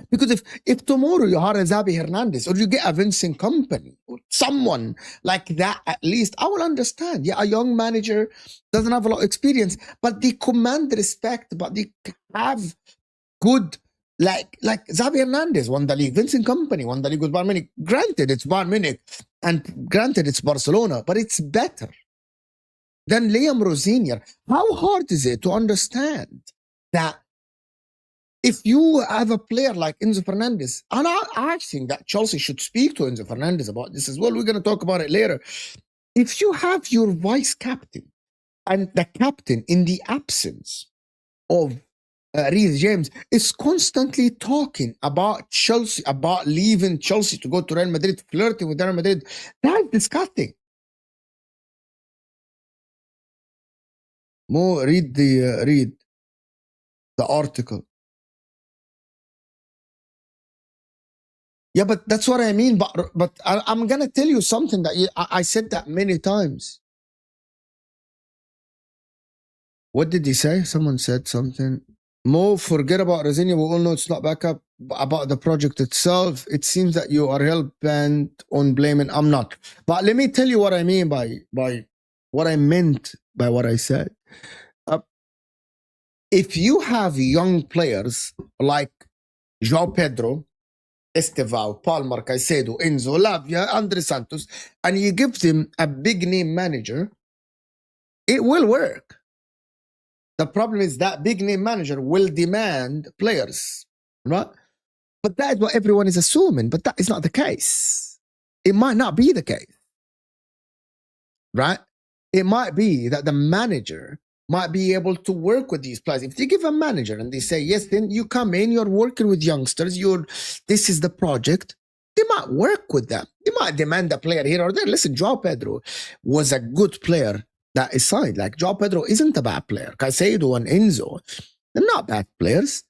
Because if tomorrow you hire a Xavi Hernandez or you get a Vincent Kompany or someone like that, at least I will understand. Yeah, a young manager doesn't have a lot of experience, but they command respect, but they have good, like Xavi Hernandez won the league, Vincent Kompany won the league with Bayern Munich. Granted, it's Bayern Munich, and granted, it's Barcelona, but it's better than Liam Rosenior. How hard is it to understand that if you have a player like Enzo Fernandez, and I think that Chelsea should speak to Enzo Fernandez about this as well. We're going to talk about it later. If you have your vice captain and the captain in the absence of Reece James is constantly talking about Chelsea, about leaving Chelsea to go to Real Madrid, flirting with Real Madrid, that's disgusting. Mo, read the article. Yeah, but that's what I mean. But I'm going to tell you something that I said that many times. What did he say? Someone said something. Mo, forget about Rosenior. We all know it's not back up. About the project itself, it seems that you are hell-bent on blaming. I'm not. But let me tell you what I mean by what I meant by what I said. If you have young players like João Pedro, Estevao, Palmer, Caicedo, Enzo, Lavia, Andre Santos, and you give them a big name manager, it will work. The problem is that big name manager will demand players, right? But that is what everyone is assuming, but that is not the case. It might not be the case, right? It might be that the manager might be able to work with these players. If they give a manager and they say, yes, then you come in, you're working with youngsters, this is the project, they might work with them. They might demand a player here or there. Listen, João Pedro was a good player that is signed. Like, João Pedro isn't a bad player. Caicedo and Enzo, they're not bad players.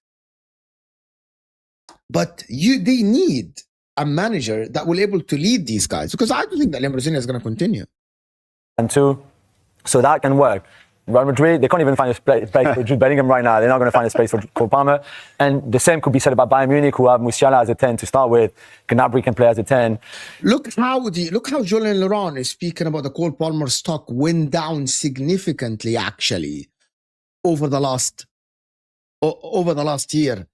But they need a manager that will be able to lead these guys, because I don't think that Liam Rosenior is going to continue. And two, so that can work. Real Madrid, they can't even find a space for Jude Bellingham right now. They're not going to find a space for Cole Palmer. And the same could be said about Bayern Munich, who have Musiala as a 10 to start with. Gnabry can play as a 10. Look how Julian Laurent is speaking about the Cole Palmer stock went down significantly, actually, over the last year.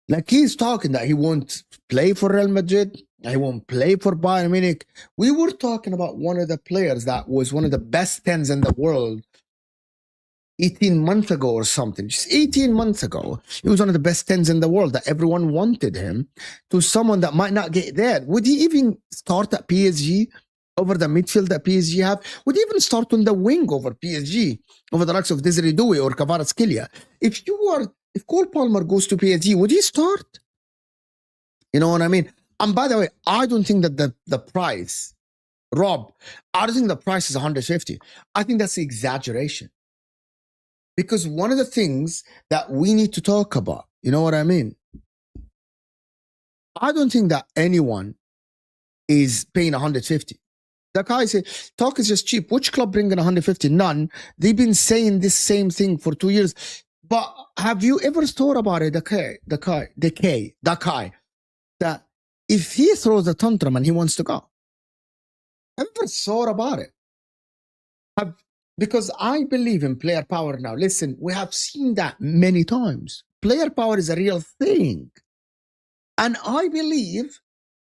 Like, he's talking that he won't play for Real Madrid, he won't play for Bayern Munich. We were talking about one of the players that was one of the best 10s in the world 18 months ago or something. Just 18 months ago, he was one of the best 10s in the world that everyone wanted him, to someone that might not get there. Would he even start at PSG over the midfield that PSG have? Would he even start on the wing over PSG, over the likes of Desiree Doué or Kvaratskhelia? If Cole Palmer goes to PSG, would he start? You know what I mean? And by the way, I don't think that the price, Rob, I don't think the price is 150. I think that's the exaggeration. Because one of the things that we need to talk about, you know what I mean? I don't think that anyone is paying 150. The guy say, talk is just cheap. Which club bringing 150? None. They've been saying this same thing for 2 years. But have you ever thought about it, the guy, that if he throws a tantrum and he wants to go? Have you ever thought about it? Because I believe in player power now. Listen, we have seen that many times. Player power is a real thing. And I believe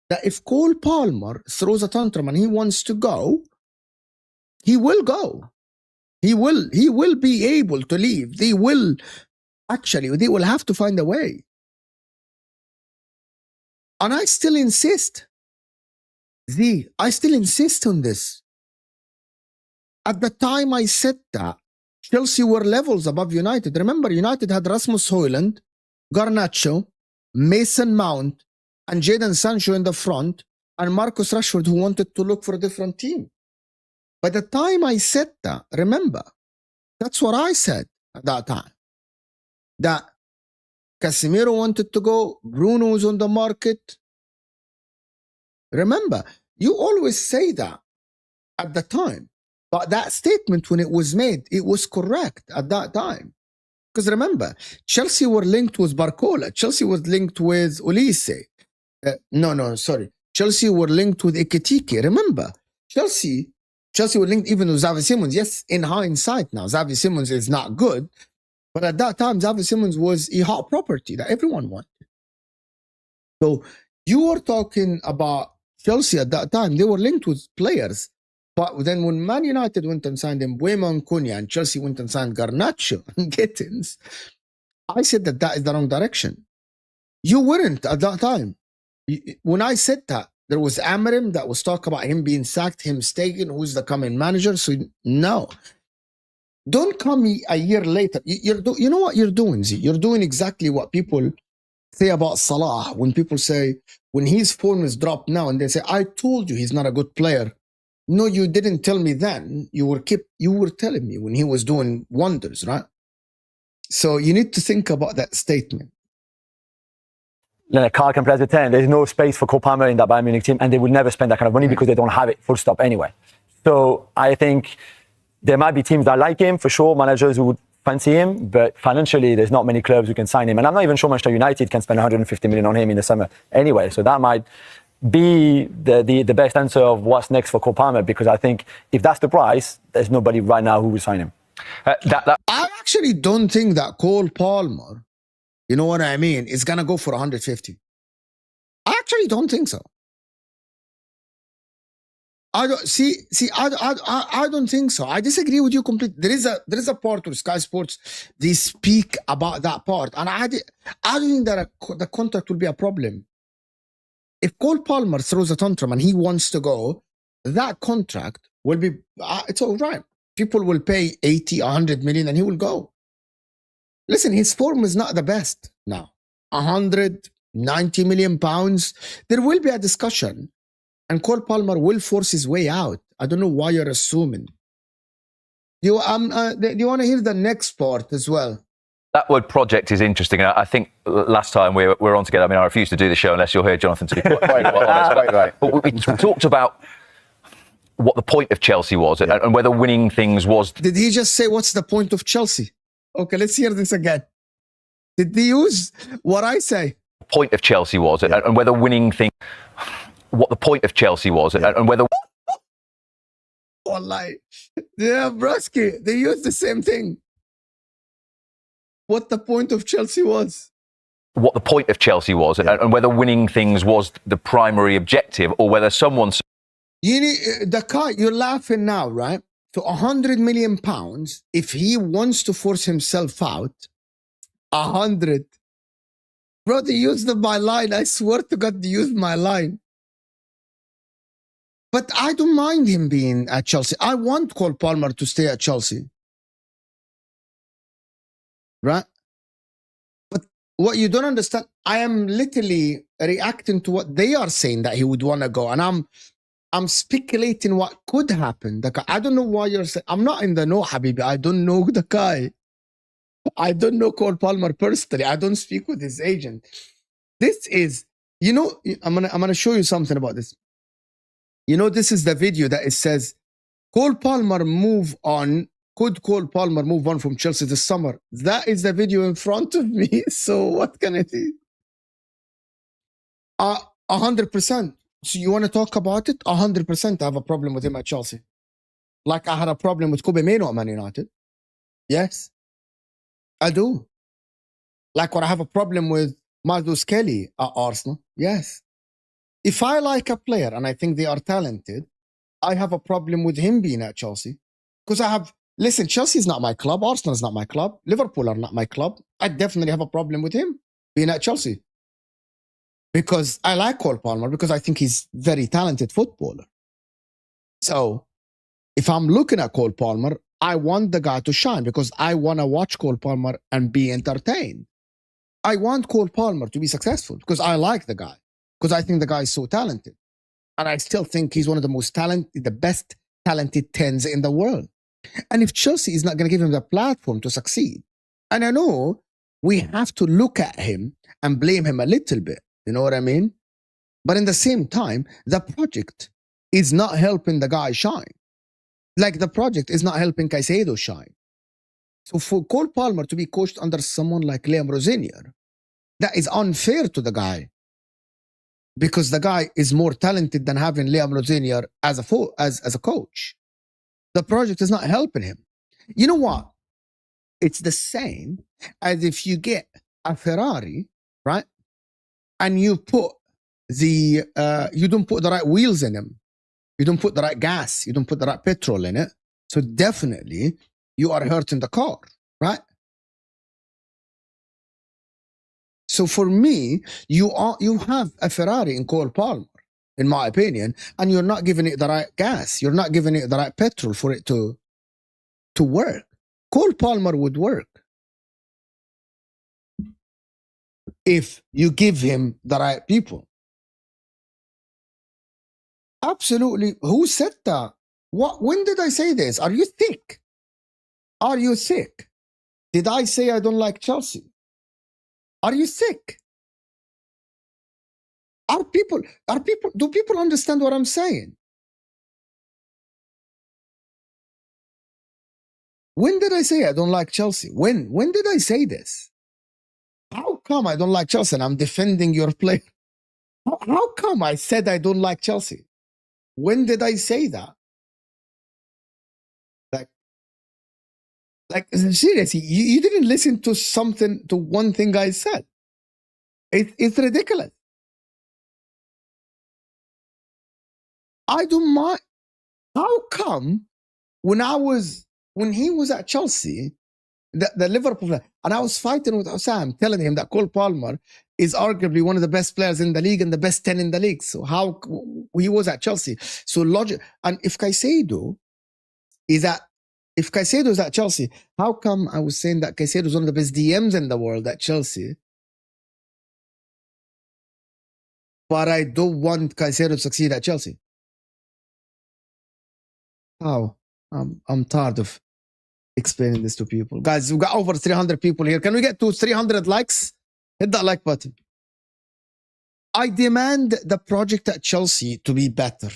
that if Cole Palmer throws a tantrum and he wants to go, he will go. He will be able to leave. They will have to find a way. And I still insist. I still insist on this. At the time I said that, Chelsea were levels above United. Remember, United had Rasmus Højlund, Garnacho, Mason Mount, and Jadon Sancho in the front, and Marcus Rashford, who wanted to look for a different team. By the time I said that, remember, that's what I said at that time. That Casemiro wanted to go, Bruno was on the market. Remember, you always say that at the time. But that statement, when it was made, it was correct at that time. Because remember, Chelsea were linked with Barcola. Chelsea was linked with Olise. Chelsea were linked with Ekitike. Remember, Chelsea were linked even with Xavi Simons. Yes, in hindsight now, Xavi Simons is not good. But at that time, Xavi Simons was a hot property that everyone wanted. So you were talking about Chelsea at that time. They were linked with players. But then when Man United went and signed Mbeumo and Cunha, and Chelsea went and signed Garnacho and Gittins, I said that is the wrong direction. You weren't at that time. When I said that, there was Amarim that was talk about him being sacked, him staying, who's the coming manager. So no. Don't come a year later. You know what you're doing, Z? You're doing exactly what people say about Salah. When people say, when his form is dropped now, and they say, I told you he's not a good player. No, you didn't tell me then. You were telling me when he was doing wonders, right? So you need to think about that statement. Carl can play as a 10. There's no space for Cole Palmer in that Bayern Munich team, and they will never spend that kind of money because they don't have it, full stop, anyway. So I think there might be teams that like him, for sure, managers who would fancy him, but financially, there's not many clubs who can sign him. And I'm not even sure Manchester United can spend 150 million on him in the summer anyway. So that might be the best answer of what's next for Cole Palmer, because I think if that's the price, there's nobody right now who will sign him. I actually don't think that Cole Palmer, you know what I mean, is going to go for 150. I actually don't think so. I don't think so. I disagree with you completely. There is a part of Sky Sports, they speak about that part, and I don't think that the contract will be a problem. If Cole Palmer throws a tantrum and he wants to go, that contract will be, it's all right. People will pay 80, 100 million and he will go. Listen, his form is not the best now. 190 million pounds. There will be a discussion and Cole Palmer will force his way out. I don't know why you're assuming. Do you want to hear the next part as well? That word project is interesting. I think last time we were on together, I mean, I refuse to do the show unless you're here, Jonathan, to be quite honest. But we talked about what the point of Chelsea was and whether winning things was... Did he just say, what's the point of Chelsea? Okay, let's hear this again. Did he use what I say? The point of Chelsea was and whether winning things... What the point of Chelsea was and whether... Wallahi. Yeah, Broski, they used the same thing. What the point of Chelsea was. What the point of Chelsea was and whether winning things was the primary objective or whether someone... You need, you're laughing now, right? So 100 million pounds, if he wants to force himself out, 100. Bro, they used my line. I swear to God, they used my line. But I don't mind him being at Chelsea. I want Cole Palmer to stay at Chelsea. Right? But what you don't understand, I am literally reacting to what they are saying that he would want to go. And I'm speculating what could happen. I don't know why you're saying. I'm not in the know, Habibi. I don't know the guy. I don't know Cole Palmer personally. I don't speak with his agent. This is, you know, I'm gonna show you something about this. You know, this is the video that it says, Cole Palmer move on. Could Cole Palmer move on from Chelsea this summer? That is the video in front of me. So what can I do? 100%. So you want to talk about it? 100% I have a problem with him at Chelsea. Like I had a problem with Kobe Mainoo at Man United. Yes, I do. Like what I have a problem with Lewis-Skelly at Arsenal. Yes. If I like a player and I think they are talented, I have a problem with him being at Chelsea. Because listen, Chelsea is not my club. Arsenal is not my club. Liverpool are not my club. I definitely have a problem with him being at Chelsea. Because I like Cole Palmer, because I think he's a very talented footballer. So, if I'm looking at Cole Palmer, I want the guy to shine because I want to watch Cole Palmer and be entertained. I want Cole Palmer to be successful because I like the guy. Because I think the guy is so talented. And I still think he's one of the most talented, the best talented 10s in the world. And if Chelsea is not going to give him the platform to succeed, and I know we have to look at him and blame him a little bit, you know what I mean? But in the same time, the project is not helping the guy shine. Like, the project is not helping Caicedo shine. So for Cole Palmer to be coached under someone like Liam Rosenior, that is unfair to the guy. Because the guy is more talented than having Liam Rosenior as a coach. The project is not helping him. You know what? It's the same as if you get a Ferrari, right? And you put you don't put the right wheels in him. You don't put the right gas. You don't put the right petrol in it. So definitely you are hurting the car, right? So for me, you have a Ferrari in Cole Palmer, in my opinion, and you're not giving it the right gas. You're not giving it the right petrol for it to work. Cole Palmer would work if you give him the right people. Absolutely. Who said that? What? When did I say this? Are you thick? Are you thick? Did I say I don't like Chelsea? Are you thick? Do people understand what I'm saying? When did I say I don't like Chelsea? When did I say this? How come I don't like Chelsea and I'm defending your play? How come I said I don't like Chelsea? When did I say that? Like seriously, you didn't listen to one thing I said. It's ridiculous. I don't mind. How come when he was at Chelsea, the Liverpool, and I was fighting with Osam, telling him that Cole Palmer is arguably one of the best players in the league and the best 10 in the league. So how he was at Chelsea? So logic. And if Caicedo is at Chelsea, how come I was saying that Caicedo is one of the best DMs in the world at Chelsea? But I don't want Caicedo to succeed at Chelsea. How? I'm tired of explaining this to people. Guys, we've got over 300 people here. Can we get to 300 likes? Hit that like button. I demand the project at Chelsea to be better.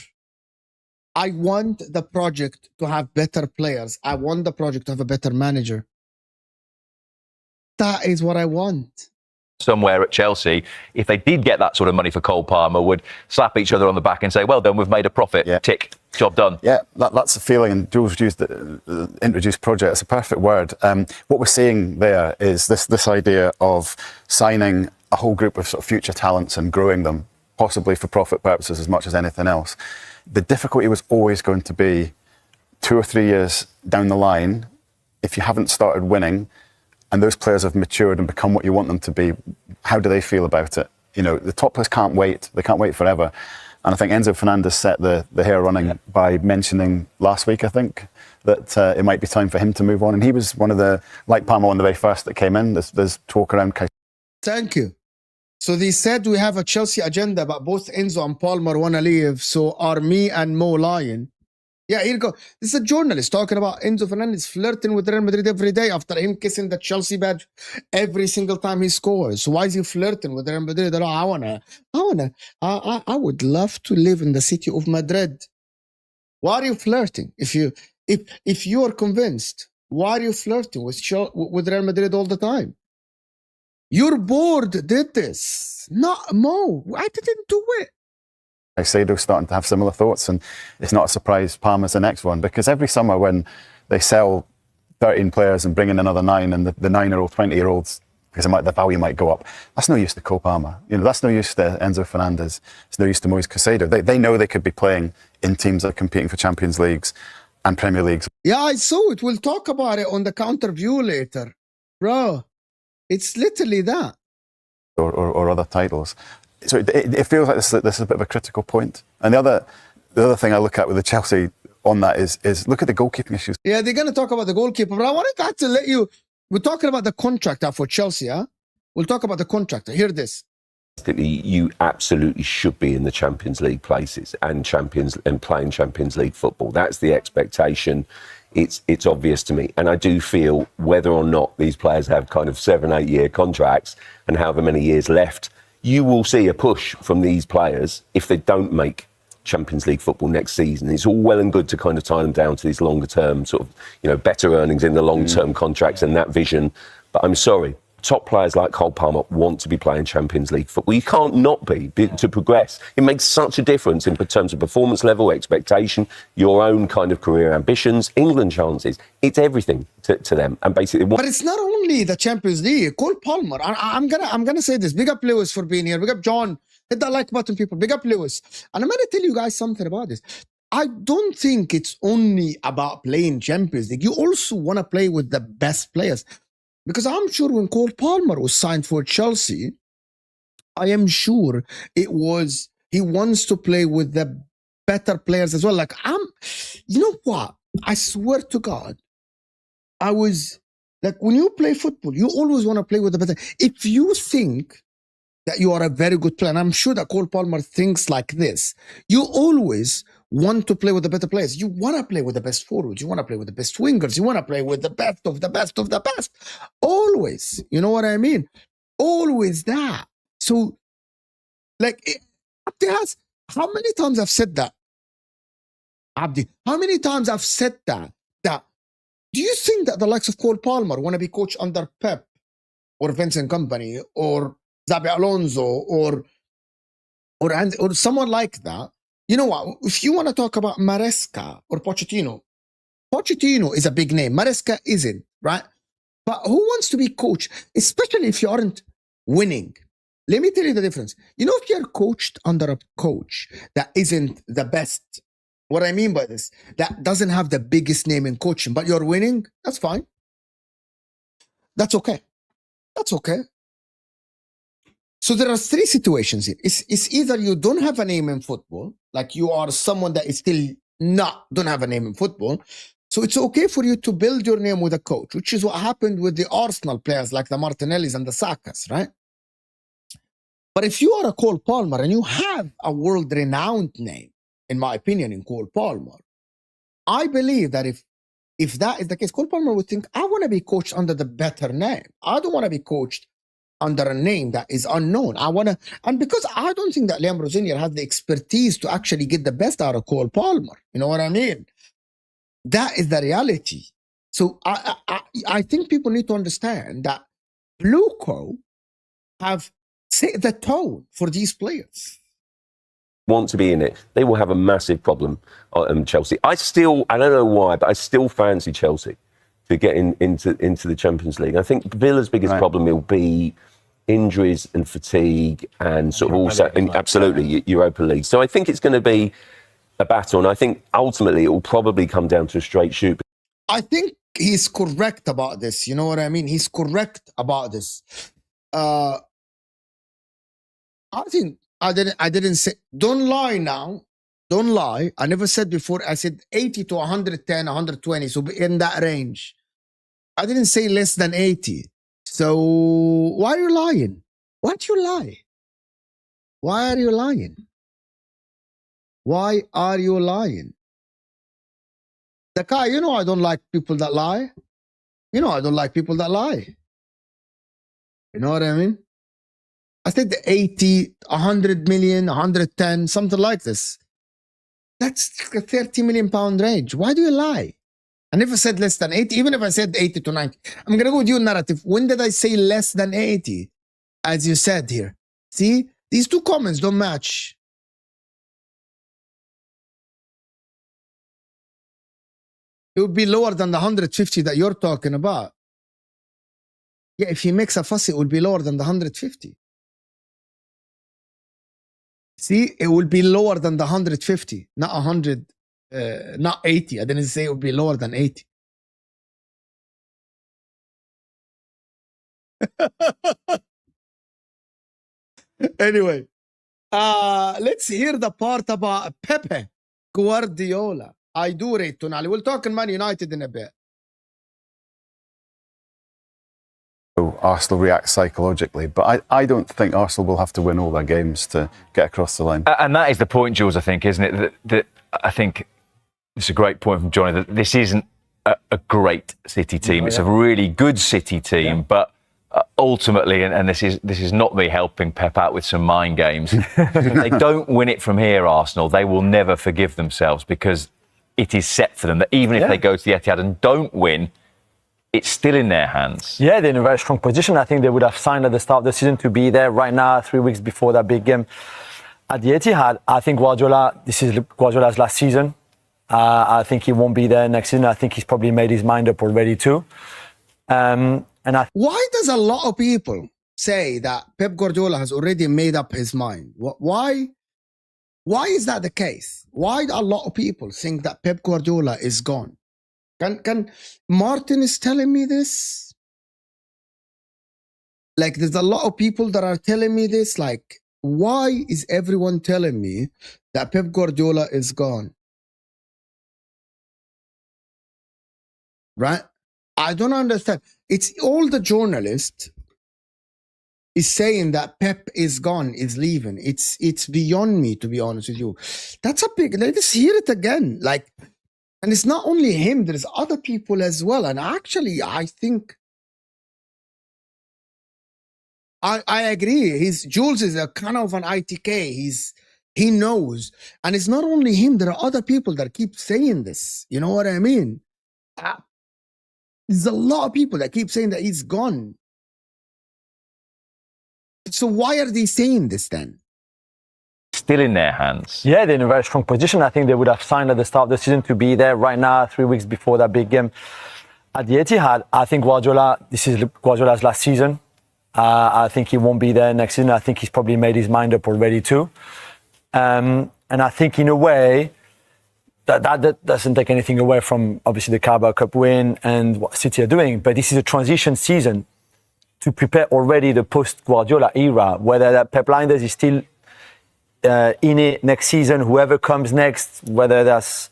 I want the project to have better players. I want the project to have a better manager. That is what I want. Somewhere at Chelsea, if they did get that sort of money for Cole Palmer, would slap each other on the back and say, well done, we've made a profit. Yeah. Tick, job done. Yeah, that's the feeling. And Jules used the introduced project. It's a perfect word. What we're seeing there is this idea of signing a whole group of sort of future talents and growing them, possibly for profit purposes as much as anything else. The difficulty was always going to be 2 or 3 years down the line, if you haven't started winning and those players have matured and become what you want them to be, how do they feel about it? You know, the top players can't wait. They can't wait forever. And I think Enzo Fernandez set the hair running by mentioning last week, I think, that it might be time for him to move on. And he was one of the, like Palmer, one of the very first that came in. There's talk around. Thank you. So they said we have a Chelsea agenda, but both Enzo and Palmer want to leave. So are me and Mo lying? Yeah, here you go. This is a journalist talking about Enzo Fernandez flirting with Real Madrid every day after him kissing the Chelsea badge every single time he scores. So why is he flirting with Real Madrid? I would love to live in the city of Madrid. Why are you flirting? If you are convinced, why are you flirting with Real Madrid all the time? Your board did this, not Mo. I didn't do it. Caicedo's starting to have similar thoughts, and it's not a surprise Palmer's the next one, because every summer when they sell 13 players and bring in another 9, and the 9-year-old, 20-year-olds, because the value might go up, that's no use to Cole Palmer. You know, that's no use to Enzo Fernandez. It's no use to Moise Caicedo. They know they could be playing in teams that are competing for Champions Leagues and Premier Leagues. Yeah, I saw it. We'll talk about it on the counter view later. Bro, it's literally that. Or other titles. So it feels like this is a bit of a critical point. And the other thing I look at with the Chelsea on that is look at the goalkeeping issues. Yeah, they're going to talk about the goalkeeper, but I wanted to let you. We're talking about the contractor for Chelsea. Huh? We'll talk about the contractor. Hear this. You absolutely should be in the Champions League places and playing Champions League football. That's the expectation. It's obvious to me. And I do feel whether or not these players have kind of 7-8 year contracts and however many years left, you will see a push from these players if they don't make Champions League football next season. It's all well and good to kind of tie them down to these longer term sort of, better earnings in the long term contracts and that vision. But I'm sorry, top players like Cole Palmer want to be playing Champions League football. You can't not be to progress. It makes such a difference in terms of performance level, expectation, your own kind of career ambitions, England chances. It's everything to them. And basically, but it's not only the Champions League. Cole Palmer. I'm gonna say this. Big up Lewis for being here. Big up John. Hit that like button, people. Big up Lewis. And I'm gonna tell you guys something about this. I don't think it's only about playing Champions League. You also want to play with the best players. Because I'm sure when Cole Palmer was signed for Chelsea, I am sure he wants to play with the better players as well. Like, you know what? I swear to God, when you play football, you always want to play with the better. If you think that you are a very good player, and I'm sure that Cole Palmer thinks like this, you always want to play with the better players. You want to play with the best forwards. You want to play with the best wingers. You want to play with the best of the best of the best. Always. You know what I mean? Always that. So, Abdi has, how many times I've said that? Abdi, how many times I've said that? Do you think that the likes of Cole Palmer want to be coached under Pep or Vincent Kompany or Xabi Alonso or someone like that? You know what? If you want to talk about Maresca or Pochettino is a big name. Maresca isn't, right? But who wants to be coached, especially if you aren't winning? Let me tell you the difference. If you're coached under a coach that isn't the best, what I mean by this, that doesn't have the biggest name in coaching, but you're winning, that's fine. That's okay. That's okay. So there are three situations here. It's either you don't have a name in football, like you are someone that is still don't have a name in football. So it's okay for you to build your name with a coach, which is what happened with the Arsenal players like the Martinellis and the Sakas, right? But if you are a Cole Palmer and you have a world-renowned name, in my opinion, in Cole Palmer, I believe that if that is the case, Cole Palmer would think, I want to be coached under the better name. I don't want to be coached under a name that is unknown. And because I don't think that Liam Rosenior has the expertise to actually get the best out of Cole Palmer. You know what I mean? That is the reality. So I think people need to understand that Blue Co have set the tone for these players. Want to be in it, they will have a massive problem at Chelsea. I don't know why, but I still fancy Chelsea to get into the Champions League. I think Villa's biggest problem will be injuries and fatigue and sort of also, absolutely, Europa League. So I think it's going to be a battle, and I think ultimately it will probably come down to a straight shoot. I think he's correct about this. You know what I mean? He's correct about this. I think I didn't say, don't lie now. Don't lie. I never said before, I said 80 to 110, 120. So in that range. I didn't say less than 80. So why are you lying? Why do you lie? Why are you lying? Why are you lying? The guy, I don't like people that lie. I don't like people that lie. You know what I mean? I said the 80, 100 million, 110, something like this. That's a 30 million pound range. Why do you lie? I never said less than 80, even if I said 80 to 90. I'm going to go with your narrative. When did I say less than 80? As you said here. See, these two comments don't match. It would be lower than the 150 that you're talking about. Yeah, if he makes a fuss, it will be lower than the 150. See, it will be lower than the 150, not 100, not 80. I didn't say it would be lower than 80. Anyway, let's hear the part about Pep Guardiola. I do rate Tonali. We'll talk in Man United in a bit. Arsenal react psychologically, but I don't think Arsenal will have to win all their games to get across the line. And that is the point, Jules, I think, isn't it? That I think it's a great point from Johnny, that this isn't a great City team. It's a really good City team, but ultimately, and this is not me helping Pep out with some mind games, if they don't win it from here, Arsenal, they will never forgive themselves, because it is set for them that even if they go to the Etihad and don't win, it's still in their hands. Yeah, they're in a very strong position. I think they would have signed at the start of the season to be there right now, 3 weeks before that big game at the Etihad. I think this is Guardiola's last season. I think he won't be there next season. I think he's probably made his mind up already too. Why does a lot of people say that Pep Guardiola has already made up his mind? Why is that the case? Why do a lot of people think that Pep Guardiola is gone? Can Martin is telling me this? Like, there's a lot of people that are telling me this. Like, why is everyone telling me that Pep Guardiola is gone? Right? I don't understand. It's all the journalists is saying that Pep is gone, is leaving. It's beyond me, to be honest with you. That's a big, let us hear it again. Like, and it's not only him, there's other people as well. And actually, I think I agree. Jules is a kind of an ITK. He knows. And it's not only him, there are other people that keep saying this. You know what I mean? There's a lot of people that keep saying that he's gone. So why are they saying this then? Still in their hands. Yeah, they're in a very strong position. I think they would have signed at the start of the season to be there right now, 3 weeks before that big game at the Etihad. I think this is Guardiola's last season. I think he won't be there next season. I think he's probably made his mind up already too. And I think in a way, that doesn't take anything away from obviously the Carabao Cup win and what City are doing. But this is a transition season to prepare already the post-Guardiola era, whether that Pep Leaving is still in it next season, whoever comes next, whether that's,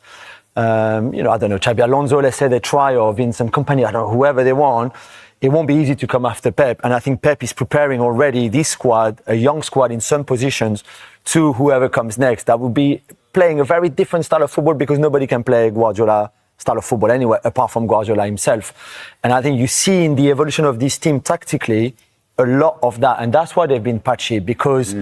I don't know, Xabi Alonso, let's say they try, or Vincent Kompany, I don't know, whoever they want, it won't be easy to come after Pep. And I think Pep is preparing already this squad, a young squad in some positions, to whoever comes next. That will be playing a very different style of football, because nobody can play Guardiola style of football anyway, apart from Guardiola himself. And I think you see in the evolution of this team tactically a lot of that. And that's why they've been patchy, because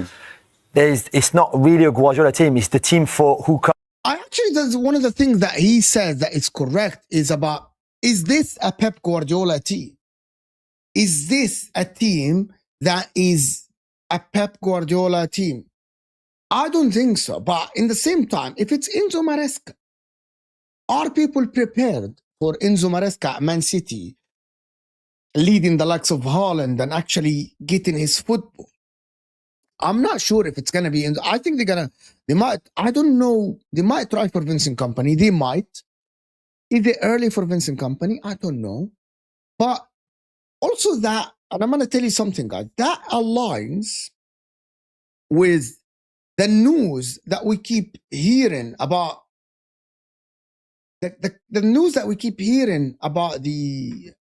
it's not really a Guardiola team. It's the team for who comes. That's one of the things that he says that is correct is about, is this a Pep Guardiola team? Is this a team that is a Pep Guardiola team? I don't think so. But in the same time, if it's Enzo Maresca, are people prepared for Enzo Maresca at Man City leading the likes of Haaland and actually getting his football? I'm not sure if it's going to be Enzo. I think they might, I don't know, they might try for Vincent Kompany. They might. Is it early for Vincent Kompany? I don't know. But also that, and I'm going to tell you something, guys, that aligns with the news that we keep hearing about the news that we keep hearing about the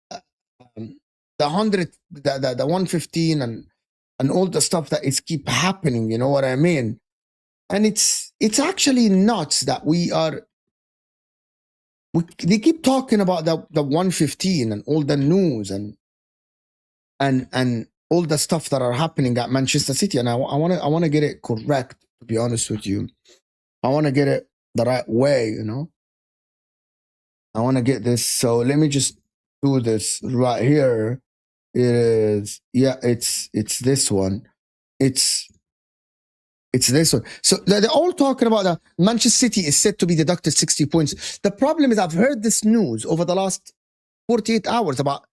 115 and all the stuff that is keep happening. You know what I mean? And it's actually nuts that they keep talking about the 115 and all the news and all the stuff that are happening at Manchester City. And I want to get it correct, to be honest with you. I want to get it the right way, you know. I want to get this. So let me just do this right here. It is, yeah, it's this one. It's this one. So they're all talking about that Manchester City is set to be deducted 60 points. The problem is I've heard this news over the last 48 hours about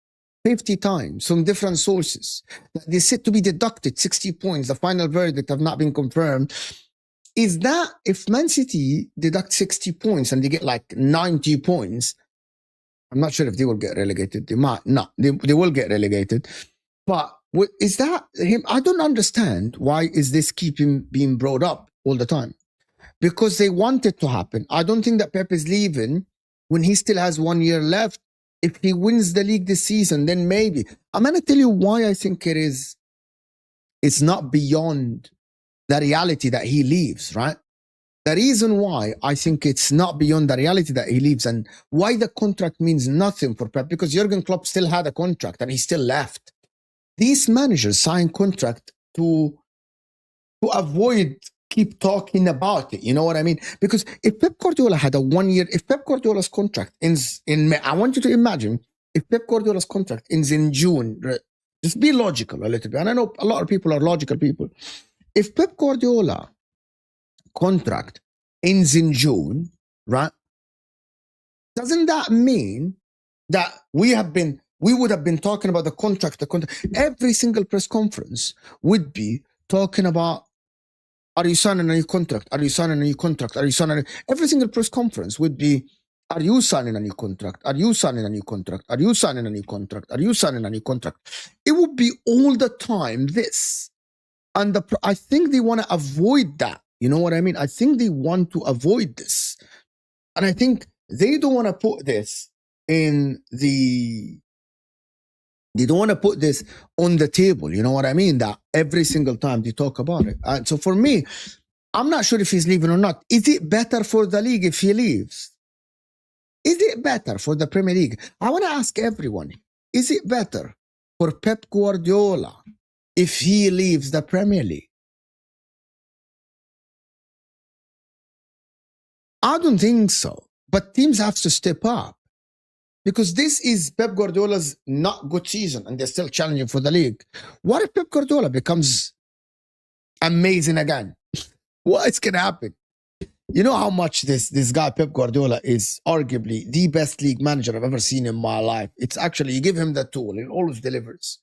50 times from different sources. They're set to be deducted 60 points. The final verdict have not been confirmed. Is that if Man City deduct 60 points and they get like 90 points, I'm not sure if they will get relegated. They might not. They will get relegated. But is that him? I don't understand why is this keeping being brought up all the time. Because they want it to happen. I don't think that Pep is leaving when he still has 1 year left. If he wins the league this season, then maybe. I'm going to tell you why I think it is. It's not beyond the reality that he leaves, right? The reason why I think it's not beyond the reality that he leaves and why the contract means nothing for Pep, because Jurgen Klopp still had a contract and he still left. these managers sign contract to avoid keep talking about it. You know what I mean? Because if Pep Guardiola had a 1 year, if Pep Guardiola's contract ends in May, I want you to imagine if Pep Guardiola's contract ends in June, right? Just be logical a little bit. And I know a lot of people are logical people. If Pep Guardiola contract ends in June, right? Doesn't that mean that we would have been talking about the contract? Every single press conference would be talking about, are you signing a new contract? Are you signing a new contract? Are you signing every single press conference would be, are you signing a new contract? Are you signing a new contract? Are you signing a new contract? Are you signing a new contract? It would be all the time this. And I think they want to avoid that. You know what I mean? I think they want to avoid this. And I think they don't want to put this they don't want to put this on the table. You know what I mean? That every single time they talk about it. And so for me, I'm not sure if he's leaving or not. Is it better for the league if he leaves? Is it better for the Premier League? I want to ask everyone, is it better for Pep Guardiola if he leaves the Premier League? I don't think so. But teams have to step up. Because this is Pep Guardiola's not good season and they're still challenging for the league. What if Pep Guardiola becomes amazing again? What is going to happen? You know how much this guy, Pep Guardiola, is arguably the best league manager I've ever seen in my life. It's actually, you give him the tool, he always delivers.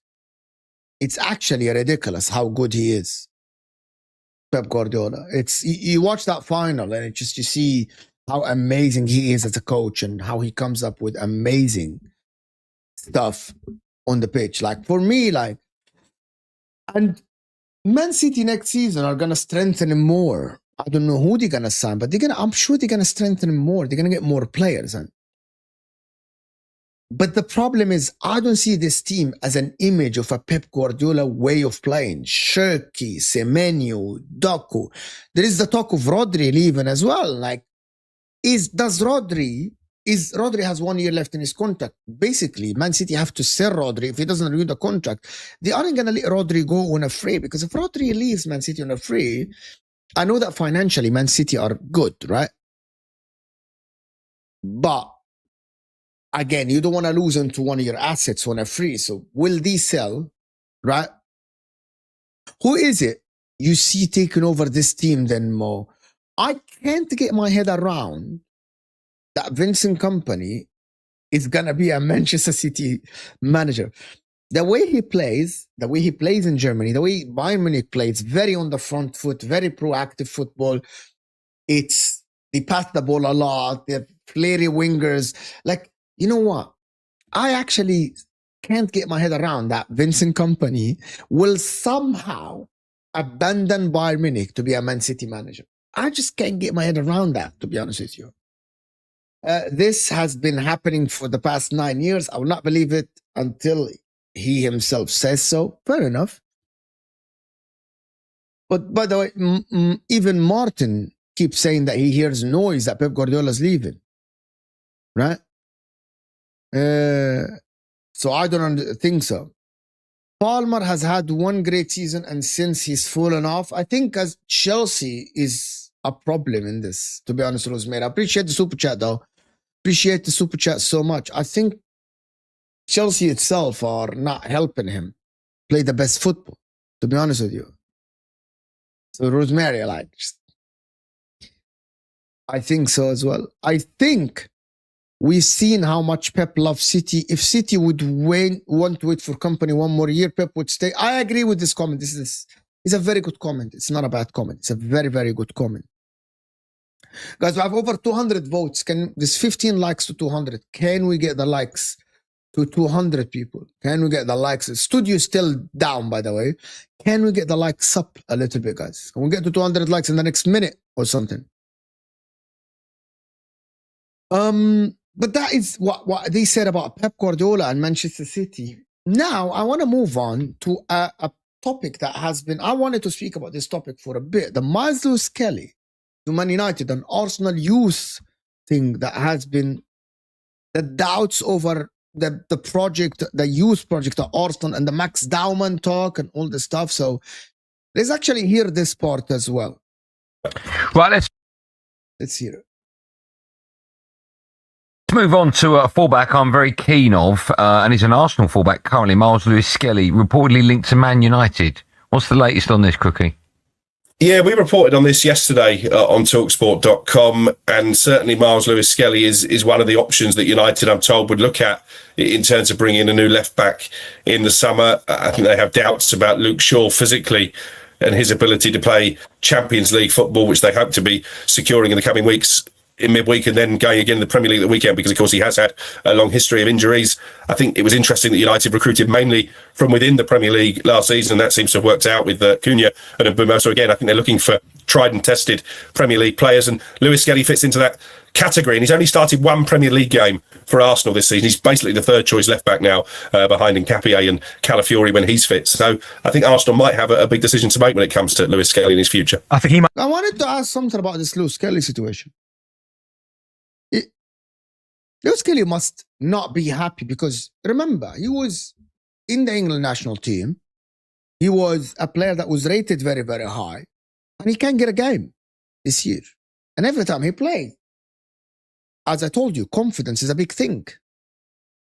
It's actually ridiculous how good he is, Pep Guardiola. It's you watch that final and you see how amazing he is as a coach and how he comes up with amazing stuff on the pitch. Like for me, and Man City next season are gonna strengthen him more. I don't know who they're gonna sign, but I'm sure they're gonna strengthen him more. They're gonna get more players. But the problem is, I don't see this team as an image of a Pep Guardiola way of playing. Shirky, Semenyo, Doku. There is the talk of Rodri leaving as well. Rodri has 1 year left in his contract. Basically, Man City have to sell Rodri if he doesn't renew the contract. They aren't going to let Rodri go on a free, because if Rodri leaves Man City on a free, I know that financially Man City are good, right? But again, you don't want to lose into one of your assets on a free. So will they sell, right? Who is it you see taking over this team then, Mo? I can't get my head around that Vincent Kompany is going to be a Manchester City manager. The way he plays in Germany, the way Bayern Munich plays, very on the front foot, very proactive football. They pass the ball a lot. They're flary wingers. You know what? I actually can't get my head around that Vincent Kompany will somehow abandon Bayern Munich to be a Man City manager. I just can't get my head around that, to be honest with you. This has been happening for the past 9 years. I will not believe it until he himself says so. Fair enough. But by the way, even Martin keeps saying that he hears noise that Pep Guardiola is leaving. Right? So I don't think so. Palmer has had one great season, and since he's fallen off, I think as Chelsea is a problem in this, to be honest, Rosemary. I appreciate the super chat though. Appreciate the super chat so much. I think Chelsea itself are not helping him play the best football, to be honest with you. So Rosemary, I think so as well. I think we've seen how much Pep loves City. If City would want to wait for Kompany 1 more year, Pep would stay. I agree with this comment. This is a very good comment. It's not a bad comment. It's a very, very good comment. Guys, we have over 200 votes. There's 15 likes to 200. Can we get the likes to 200 people? Can we get the likes? The studio is still down, by the way. Can we get the likes up a little bit, guys? Can we get to 200 likes in the next minute or something? But that is what they said about Pep Guardiola and Manchester City. Now, I want to move on to a topic that has been... I wanted to speak about this topic for a bit. The Lewis-Skelly to Man United and Arsenal youth thing that has been... The doubts over the project, the youth project at Arsenal, and the Max Dowman talk and all this stuff. So let's actually hear this part as well. Right, let's hear it. Let's move on to a fullback I'm very keen of, and he's an Arsenal fullback currently, Miles Lewis-Skelly, reportedly linked to Man United. What's the latest on this, Cookie? Yeah, we reported on this yesterday on talksport.com, and certainly Miles Lewis-Skelly is one of the options that United, I'm told, would look at in terms of bringing in a new left-back in the summer. I think they have doubts about Luke Shaw physically and his ability to play Champions League football, which they hope to be securing in the coming weeks in midweek and then going again in the Premier League at the weekend, because of course he has had a long history of injuries. I think it was interesting that United recruited mainly from within the Premier League last season, and that seems to have worked out with Cunha and Mbeumo. So again, I think they're looking for tried and tested Premier League players, and Lewis-Skelly fits into that category, and he's only started one Premier League game for Arsenal this season. He's basically the third choice left back now, behind Nkapie and Calafiori when he's fit. So I think Arsenal might have a big decision to make when it comes to Lewis-Skelly in his future. I wanted to ask something about this Lewis-Skelly situation. Lewis-Skelly must not be happy, because remember, he was in the England national team. He was a player that was rated very, very high, and he can't get a game this year. And every time he plays, as I told you, confidence is a big thing.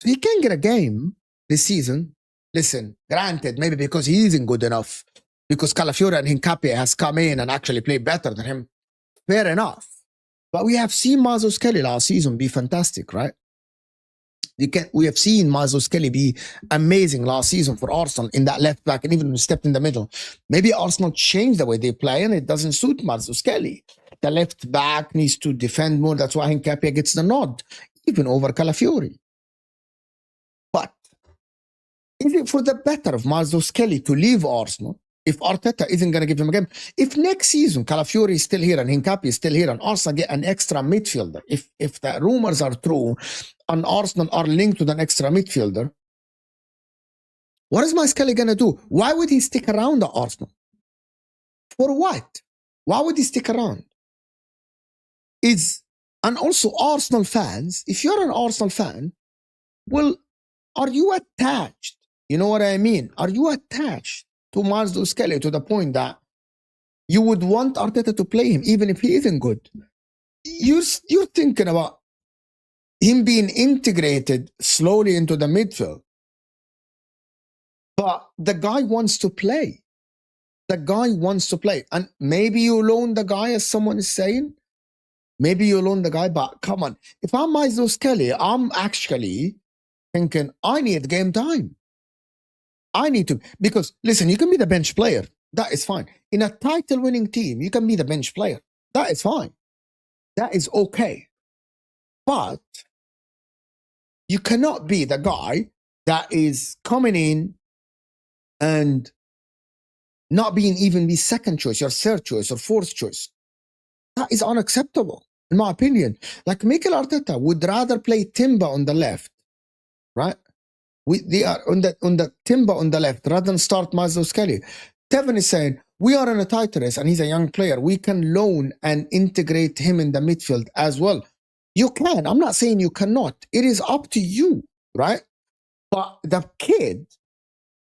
So he can't get a game this season. Listen, granted, maybe because he isn't good enough, because Calafiori and Nkapie has come in and actually played better than him. Fair enough. But we have seen Miles Lewis-Skelly last season be fantastic, right? We have seen Miles Lewis-Skelly be amazing last season for Arsenal in that left back, and even when he stepped in the middle. Maybe Arsenal changed the way they play, and it doesn't suit Miles Lewis-Skelly. The left back needs to defend more. That's why Nkapie gets the nod, even over Calafiori. But is it for the better of Miles Lewis-Skelly to leave Arsenal if Arteta isn't going to give him a game? If next season Calafiori is still here and Nkapie is still here and Arsenal get an extra midfielder, if the rumors are true and Arsenal are linked to an extra midfielder, what is Lewis-Skelly going to do? Why would he stick around at Arsenal? For what? Why would he stick around? And also Arsenal fans, if you're an Arsenal fan, well, are you attached? You know what I mean? Are you attached to Miles Lewis-Skelly to the point that you would want Arteta to play him even if he isn't good? You're thinking about him being integrated slowly into the midfield. But the guy wants to play. The guy wants to play. And maybe you loan the guy, as someone is saying. Maybe you loan the guy, but come on. If I'm Miles Lewis-Skelly, I'm actually thinking, I need game time. I need to, because listen, you can be the bench player. That is fine. In a title-winning team, you can be the bench player. That is fine. That is okay. But you cannot be the guy that is coming in and not being even the second choice, your third choice or fourth choice. That is unacceptable, in my opinion. Like Mikel Arteta would rather play Timber on the left, right? They are on the Timber on the left rather than start Miles Lewis-Skelly. Tevin is saying, we are in a title race and he's a young player. We can loan and integrate him in the midfield as well. You can. I'm not saying you cannot. It is up to you, right? But the kid,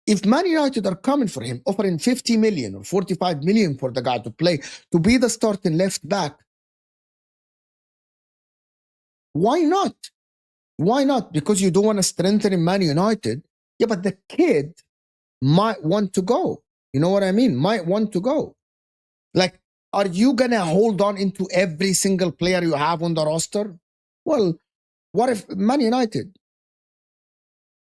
if Man United are coming for him, offering 50 million or 45 million for the guy to play, to be the starting left back, why not? Why not? Because you don't want to strengthen in Man United. Yeah, but the kid might want to go. You know what I mean? Might want to go. Like, are you going to hold on into every single player you have on the roster? Well, what if Man United,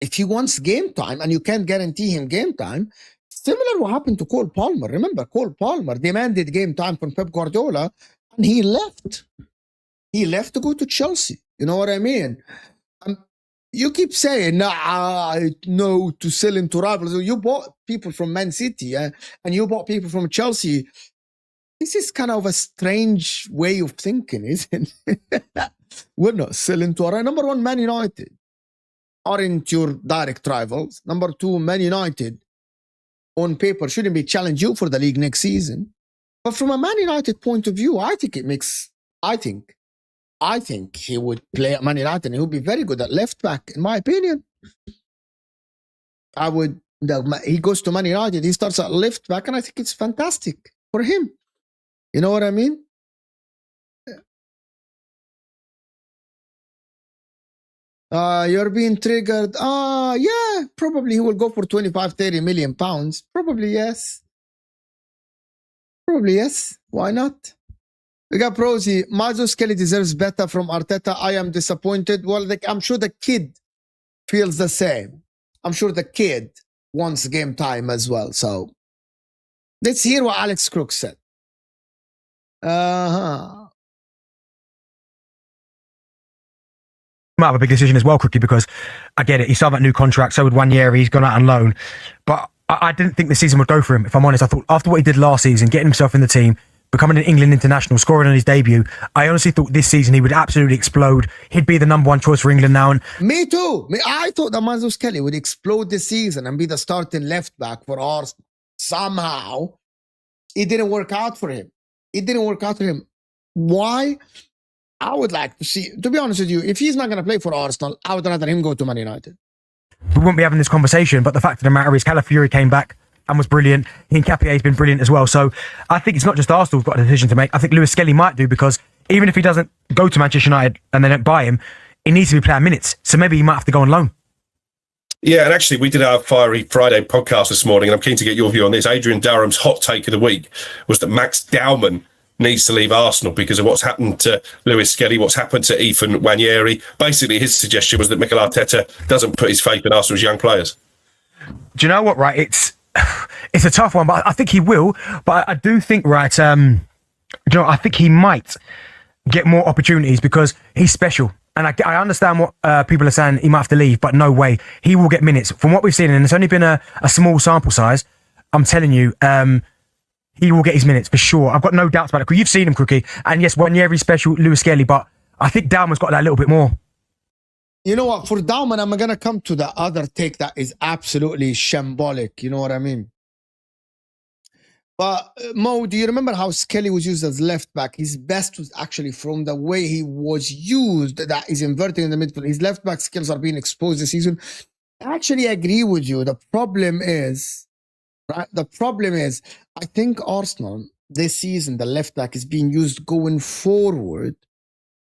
if he wants game time and you can't guarantee him game time, similar what happened to Cole Palmer. Remember, Cole Palmer demanded game time from Pep Guardiola and he left. He left to go to Chelsea. You know what I mean? You keep saying, no, to sell him to rivals. You bought people from Man City and you bought people from Chelsea. This is kind of a strange way of thinking, isn't it? We're not selling to our... Number one, Man United aren't your direct rivals. Number two, Man United on paper shouldn't be challenging you for the league next season. But from a Man United point of view, I think I think he would play at Man United and he would be very good at left back, in my opinion. He goes to Man United, he starts at left back, and I think it's fantastic for him. You know what I mean? You're being triggered. Yeah, probably he will go for 25, 30 million pounds. Probably yes. Probably yes. Why not? We got Prosy. Lewis-Skelly deserves better from Arteta. I am disappointed. Well, I'm sure the kid feels the same. I'm sure the kid wants game time as well. So let's hear what Alex Crook said. Might have a big decision as well, Crookie, because I get it. He signed that new contract. So would Nwaneri. He's gone out on loan. But I didn't think the season would go for him, if I'm honest. I thought after what he did last season, getting himself in the team, becoming an England international, scoring on his debut, I honestly thought this season he would absolutely explode. He'd be the #1 choice for England now. And me too. I thought that Lewis-Skelly would explode this season and be the starting left back for Arsenal. Somehow, it didn't work out for him. Why? I would like to see, to be honest with you, if he's not going to play for Arsenal, I would rather him go to Man United. We wouldn't be having this conversation, but the fact of the matter is Calafiori came back and was brilliant. Nketiah has been brilliant as well. So I think it's not just Arsenal who've got a decision to make. I think Lewis-Skelly might do, because even if he doesn't go to Manchester United and they don't buy him, he needs to be playing minutes. So maybe he might have to go on loan. Yeah, and actually we did our Fiery Friday podcast this morning, and I'm keen to get your view on this. Adrian Durham's hot take of the week was that Max Dowman needs to leave Arsenal because of what's happened to Lewis-Skelly, what's happened to Ethan Nwaneri. Basically, his suggestion was that Mikel Arteta doesn't put his faith in Arsenal's young players. Do you know what, right? It's a tough one, but I think he will. But I do think, right, I think he might get more opportunities because he's special. And I understand what people are saying, he might have to leave, but no way. He will get minutes. From what we've seen, and it's only been a small sample size, I'm telling you, he will get his minutes for sure. I've got no doubts about it. Because you've seen him, Crookie. And yes, Nwaneri special, Lewis-Skelly, but I think Dowman's got that little bit more. You know what? For Dowman, I'm going to come to the other take that is absolutely shambolic. You know what I mean? But Mo, do you remember how Skelly was used as left back? His best was actually from the way he was used, that is inverting in the midfield. His left back skills are being exposed this season. I actually agree with you. The problem is, right? I think Arsenal this season, the left back is being used going forward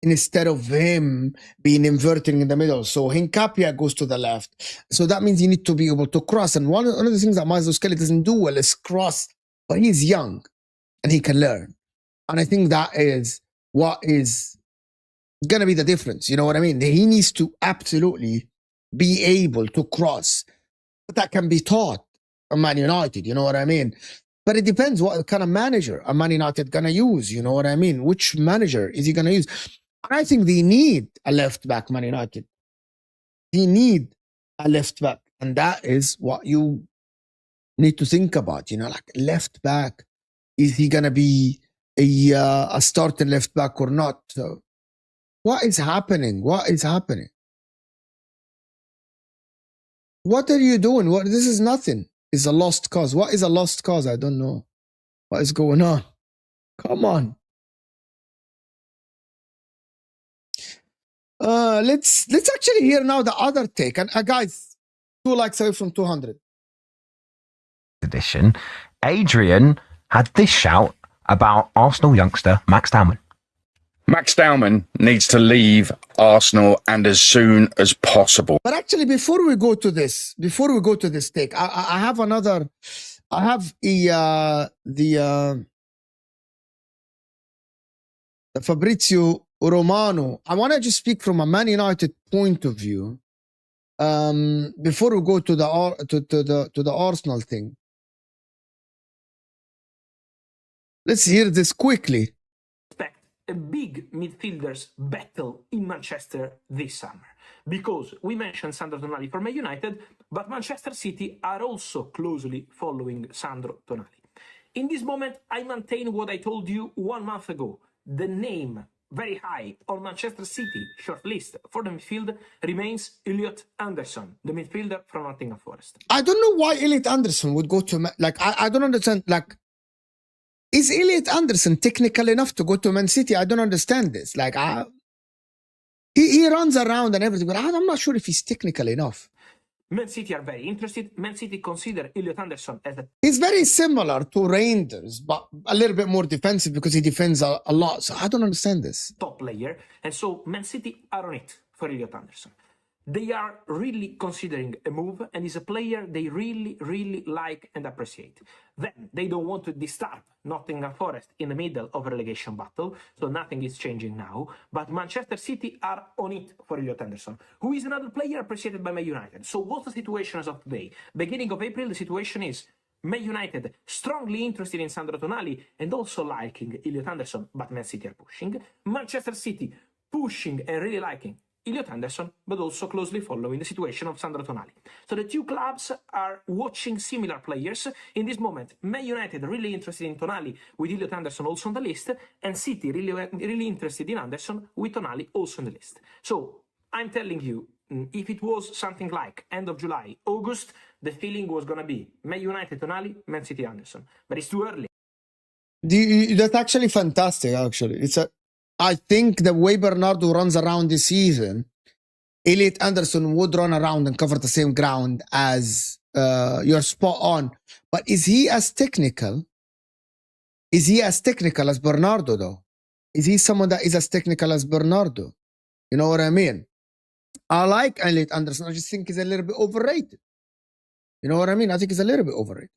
instead of him being inverting in the middle. So Nketiah goes to the left. So that means you need to be able to cross. And one of the things that Lewis-Skelly doesn't do well is cross. But he's young and he can learn. And I think that is what is going to be the difference. You know what I mean? He needs to absolutely be able to cross. But that can be taught at Man United. You know what I mean? But it depends what kind of manager a Man United going to use. You know what I mean? Which manager is he going to use? I think they need a left back, Man United. They need a left back. And that is what you need to think about, you know, like left back. Is he going to be a starting left back or not? So what is happening? What is happening? What are you doing? This is nothing. It's a lost cause. What is a lost cause? I don't know. What is going on? Come on. Let's actually hear now the other take. And guys, 2 likes away from 200. Edition. Adrian had this shout about Arsenal youngster Max Dowman. Max Dowman needs to leave Arsenal and as soon as possible. But actually, before we go to this take, I have another. I have the Fabrizio Romano. I want to just speak from a Man United point of view. Before we go to the Arsenal thing, let's hear this quickly. Expect a big midfielders battle in Manchester this summer, because we mentioned Sandro Tonali for Man United, but Manchester City are also closely following Sandro Tonali. In this moment, I maintain what I told you 1 month ago. The name very high on Manchester City shortlist for the midfield remains Elliot Anderson, the midfielder from Nottingham Forest. I don't know why Elliot Anderson would go to I don't understand. Is Elliot Anderson technical enough to go to Man City? I don't understand this. He runs around and everything, but I'm not sure if he's technical enough. Man City are very interested. Man City consider Elliot Anderson as a... He's very similar to Reinders, but a little bit more defensive because he defends a lot. So I don't understand this. Top player. And so Man City are on it for Elliot Anderson. They are really considering a move, and he's a player they really, really like and appreciate. Then they don't want to disturb Nottingham Forest in the middle of a relegation battle, so nothing is changing now. But Manchester City are on it for Elliot Anderson, who is another player appreciated by Man United. So what's the situation as of today? Beginning of April, the situation is Man United strongly interested in Sandro Tonali and also liking Elliot Anderson, but Man City are pushing. Manchester City pushing and really liking Elliot Anderson, but also closely following the situation of Sandro Tonali. So the two clubs are watching similar players. In this moment, Man United really interested in Tonali with Elliot Anderson also on the list, and City really interested in Anderson with Tonali also on the list. So I'm telling you, if it was something like end of July, August, the feeling was going to be Man United, Tonali, Man City, Anderson. But it's too early. That's actually fantastic, actually. I think the way Bernardo runs around this season, Elliot Anderson would run around and cover the same ground as you're spot on. But is he as technical? Is he as technical as Bernardo, though? Is he someone that is as technical as Bernardo? You know what I mean? I like Elliot Anderson. I just think he's a little bit overrated. You know what I mean? I think he's a little bit overrated.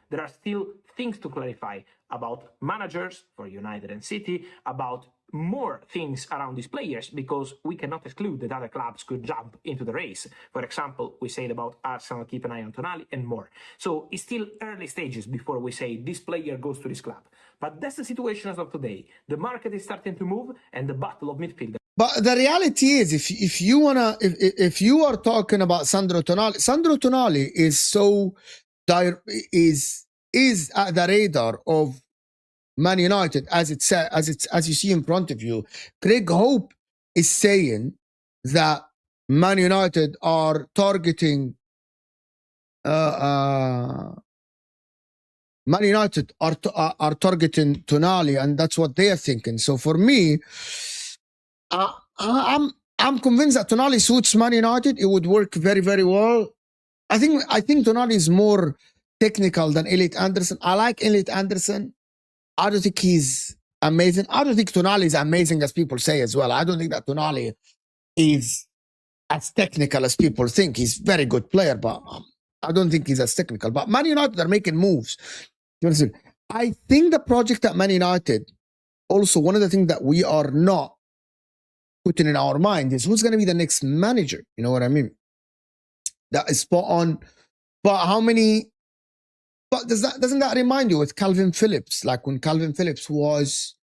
There are still things to clarify about managers for United and City, about more things around these players, because we cannot exclude that other clubs could jump into the race. For example, we said about Arsenal, keep an eye on Tonali and more. So it's still early stages before we say this player goes to this club. But that's the situation as of today. The market is starting to move and the battle of midfield. But the reality is, if you are talking about Sandro Tonali is so is at the radar of Man United, as you see in front of you. Craig Hope is saying that Man United are targeting Man United are targeting Tonali, and that's what they are thinking. So for me, I'm convinced that Tonali suits Man United. It would work very, very well. I think Tonali is more technical than Elliot Anderson. I like Elliot Anderson. I don't think he's amazing. I don't think Tonali is amazing as people say as well. I don't think that Tonali is as technical as people think. He's a very good player, but I don't think he's as technical. But Man United are making moves. I think the project at Man United, also one of the things that we are not putting in our mind is who's going to be the next manager. You know what I mean? That is spot on. But how many... But doesn't that remind you with Calvin Phillips? Like when Calvin Phillips was,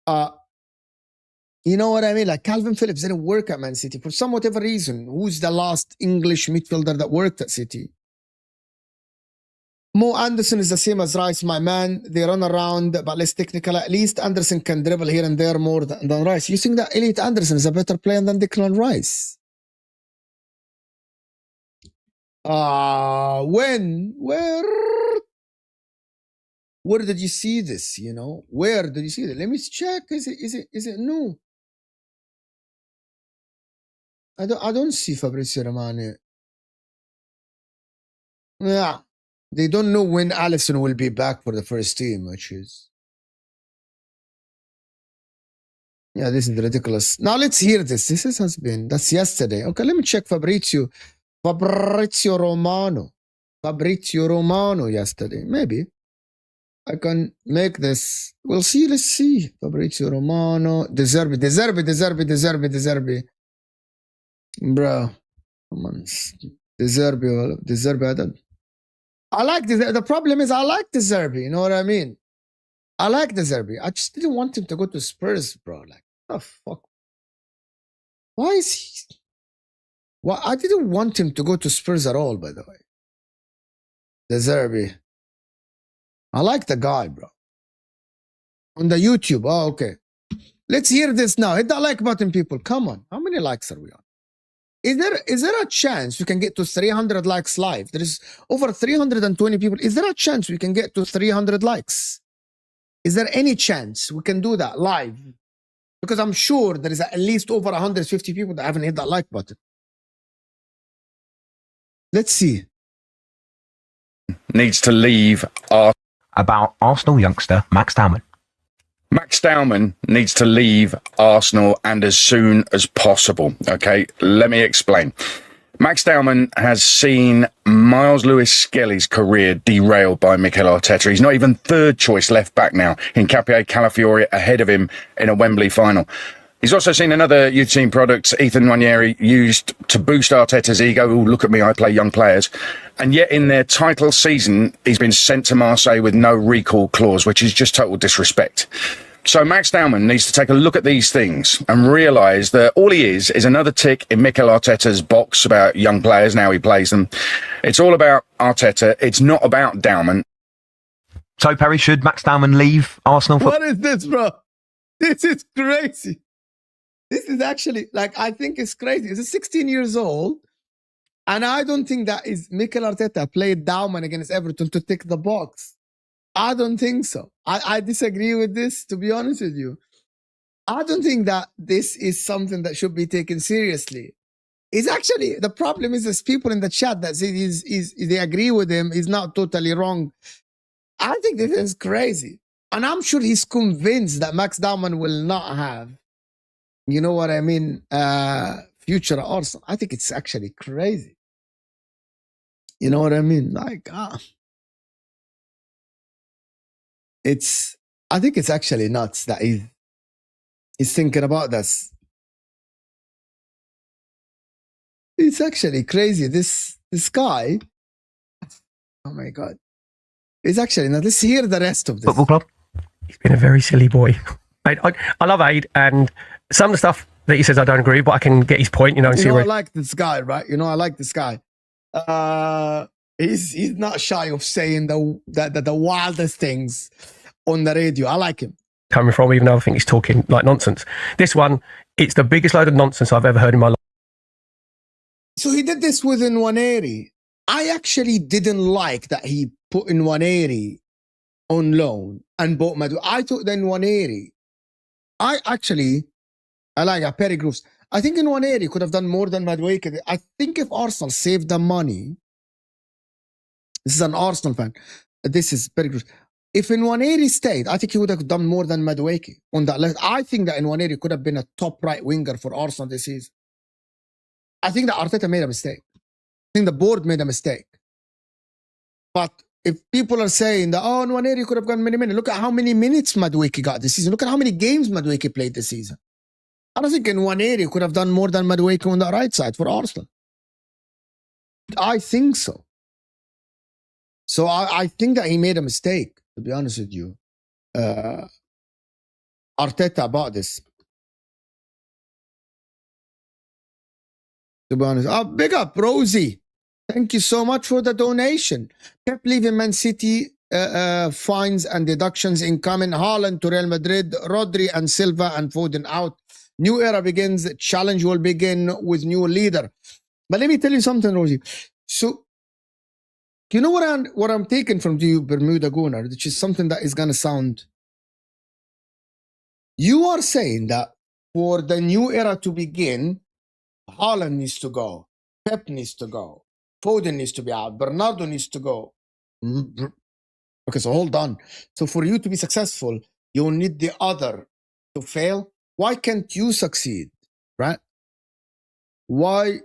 you know what I mean? Like Calvin Phillips didn't work at Man City for some whatever reason. Who's the last English midfielder that worked at City? Mo Anderson is the same as Rice, my man. They run around, but less technical. At least Anderson can dribble here and there more than Rice. You think that Elliot Anderson is a better player than Declan Rice? When? Where did you see this? You know, where did you see it? Let me check. Is it new? I don't see Fabrizio Romano. Yeah, they don't know when Alisson will be back for the first team, which is, yeah, this is ridiculous. Now let's hear this. That's yesterday. Okay, let me check Fabrizio Romano yesterday. Maybe I can make this. We'll see. Let's see. Fabrizio Romano. De Zerbi. Bro. Come on. De Zerbi. I like the problem is I like De Zerbi. You know what I mean? I like De Zerbi. I just didn't want him to go to Spurs, bro. Like, what the fuck? Why is he? Well, I didn't want him to go to Spurs at all, by the way. De Zerbi. I like the guy, bro. On the YouTube. Oh, okay. Let's hear this now. Hit that like button, people. Come on. How many likes are we on? Is there a chance we can get to 300 likes live? There is over 320 people. Is there a chance we can get to 300 likes? Is there any chance we can do that live? Because I'm sure there is at least over 150 people that haven't hit that like button. Let's see. Needs to leave About Arsenal youngster Max Dowman. Max Dowman needs to leave Arsenal and as soon as possible. Okay, let me explain. Max Dowman has seen Miles Lewis-Skelly's career derailed by Mikel Arteta. He's not even third choice left back now. Hincapié Calafiori ahead of him in a Wembley final. He's also seen another youth team product, Ethan Nwaneri, used to boost Arteta's ego. Oh, look at me, I play young players. And yet in their title season, he's been sent to Marseille with no recall clause, which is just total disrespect. So Max Dowman needs to take a look at these things and realise that all he is another tick in Mikel Arteta's box about young players, now he plays them. It's all about Arteta. It's not about Dowman. So, Perry, should Max Dowman leave Arsenal? What is this, bro? This is crazy. This is actually, like, I think it's crazy. He's 16 years old, and I don't think that is Mikel Arteta played Dowman against Everton to tick the box. I don't think so. I disagree with this, to be honest with you. I don't think that this is something that should be taken seriously. It's actually, the problem is there's people in the chat that say they agree with him. He's not totally wrong. I think this is crazy. And I'm sure he's convinced that Max Dowman will not have, you know what I mean, future at Arsenal. I think it's actually crazy. You know what I mean? Like, I think it's actually nuts that he's thinking about this. It's actually crazy. This guy, oh my God. It's actually nuts. Let's hear the rest of this. Football club. He's been a very silly boy. I love Aid, and some of the stuff that he says I don't agree, but I can get his point, and see where... I like this guy, right? I like this guy. He's not shy of saying the wildest things on the radio. I like him. Coming from, even though I think he's talking like nonsense. This one, it's the biggest load of nonsense I've ever heard in my life. So he did this with Nwaneri. I actually didn't like that he put Nwaneri on loan and bought Madu. I thought that Nwaneri, I like Perry Grooves. I think Nwaneri could have done more than Madueke. I think if Arsenal saved the money, this is an Arsenal fan. This is Perry Grooves. If Nwaneri stayed, I think he would have done more than Madueke on that list. I think that Nwaneri could have been a top right winger for Arsenal this season. I think that Arteta made a mistake. I think the board made a mistake. But if people are saying that, oh, Nwaneri could have gone many minutes, look at how many minutes Madueke got this season. Look at how many games Madueke played this season. I don't think Nwaneri could have done more than Madueke on the right side for Arsenal. I think so. So I think that he made a mistake, to be honest with you. Arteta about this. To be honest. Oh, big up, Rosie. Thank you so much for the donation. Pep Leaving Man City, fines and deductions incoming. Haaland to Real Madrid. Rodri and Silva and Foden out. New era begins. Challenge will begin with new leader. But let me tell you something, Rosie. So, you know what I'm taking from you, Bermuda Gunnar, which is something that is going to sound... You are saying that for the new era to begin, Haaland needs to go. Pep needs to go. Foden needs to be out. Bernardo needs to go. Okay, so hold on. So for you to be successful, you need the other to fail. Why can't you succeed, right? Why...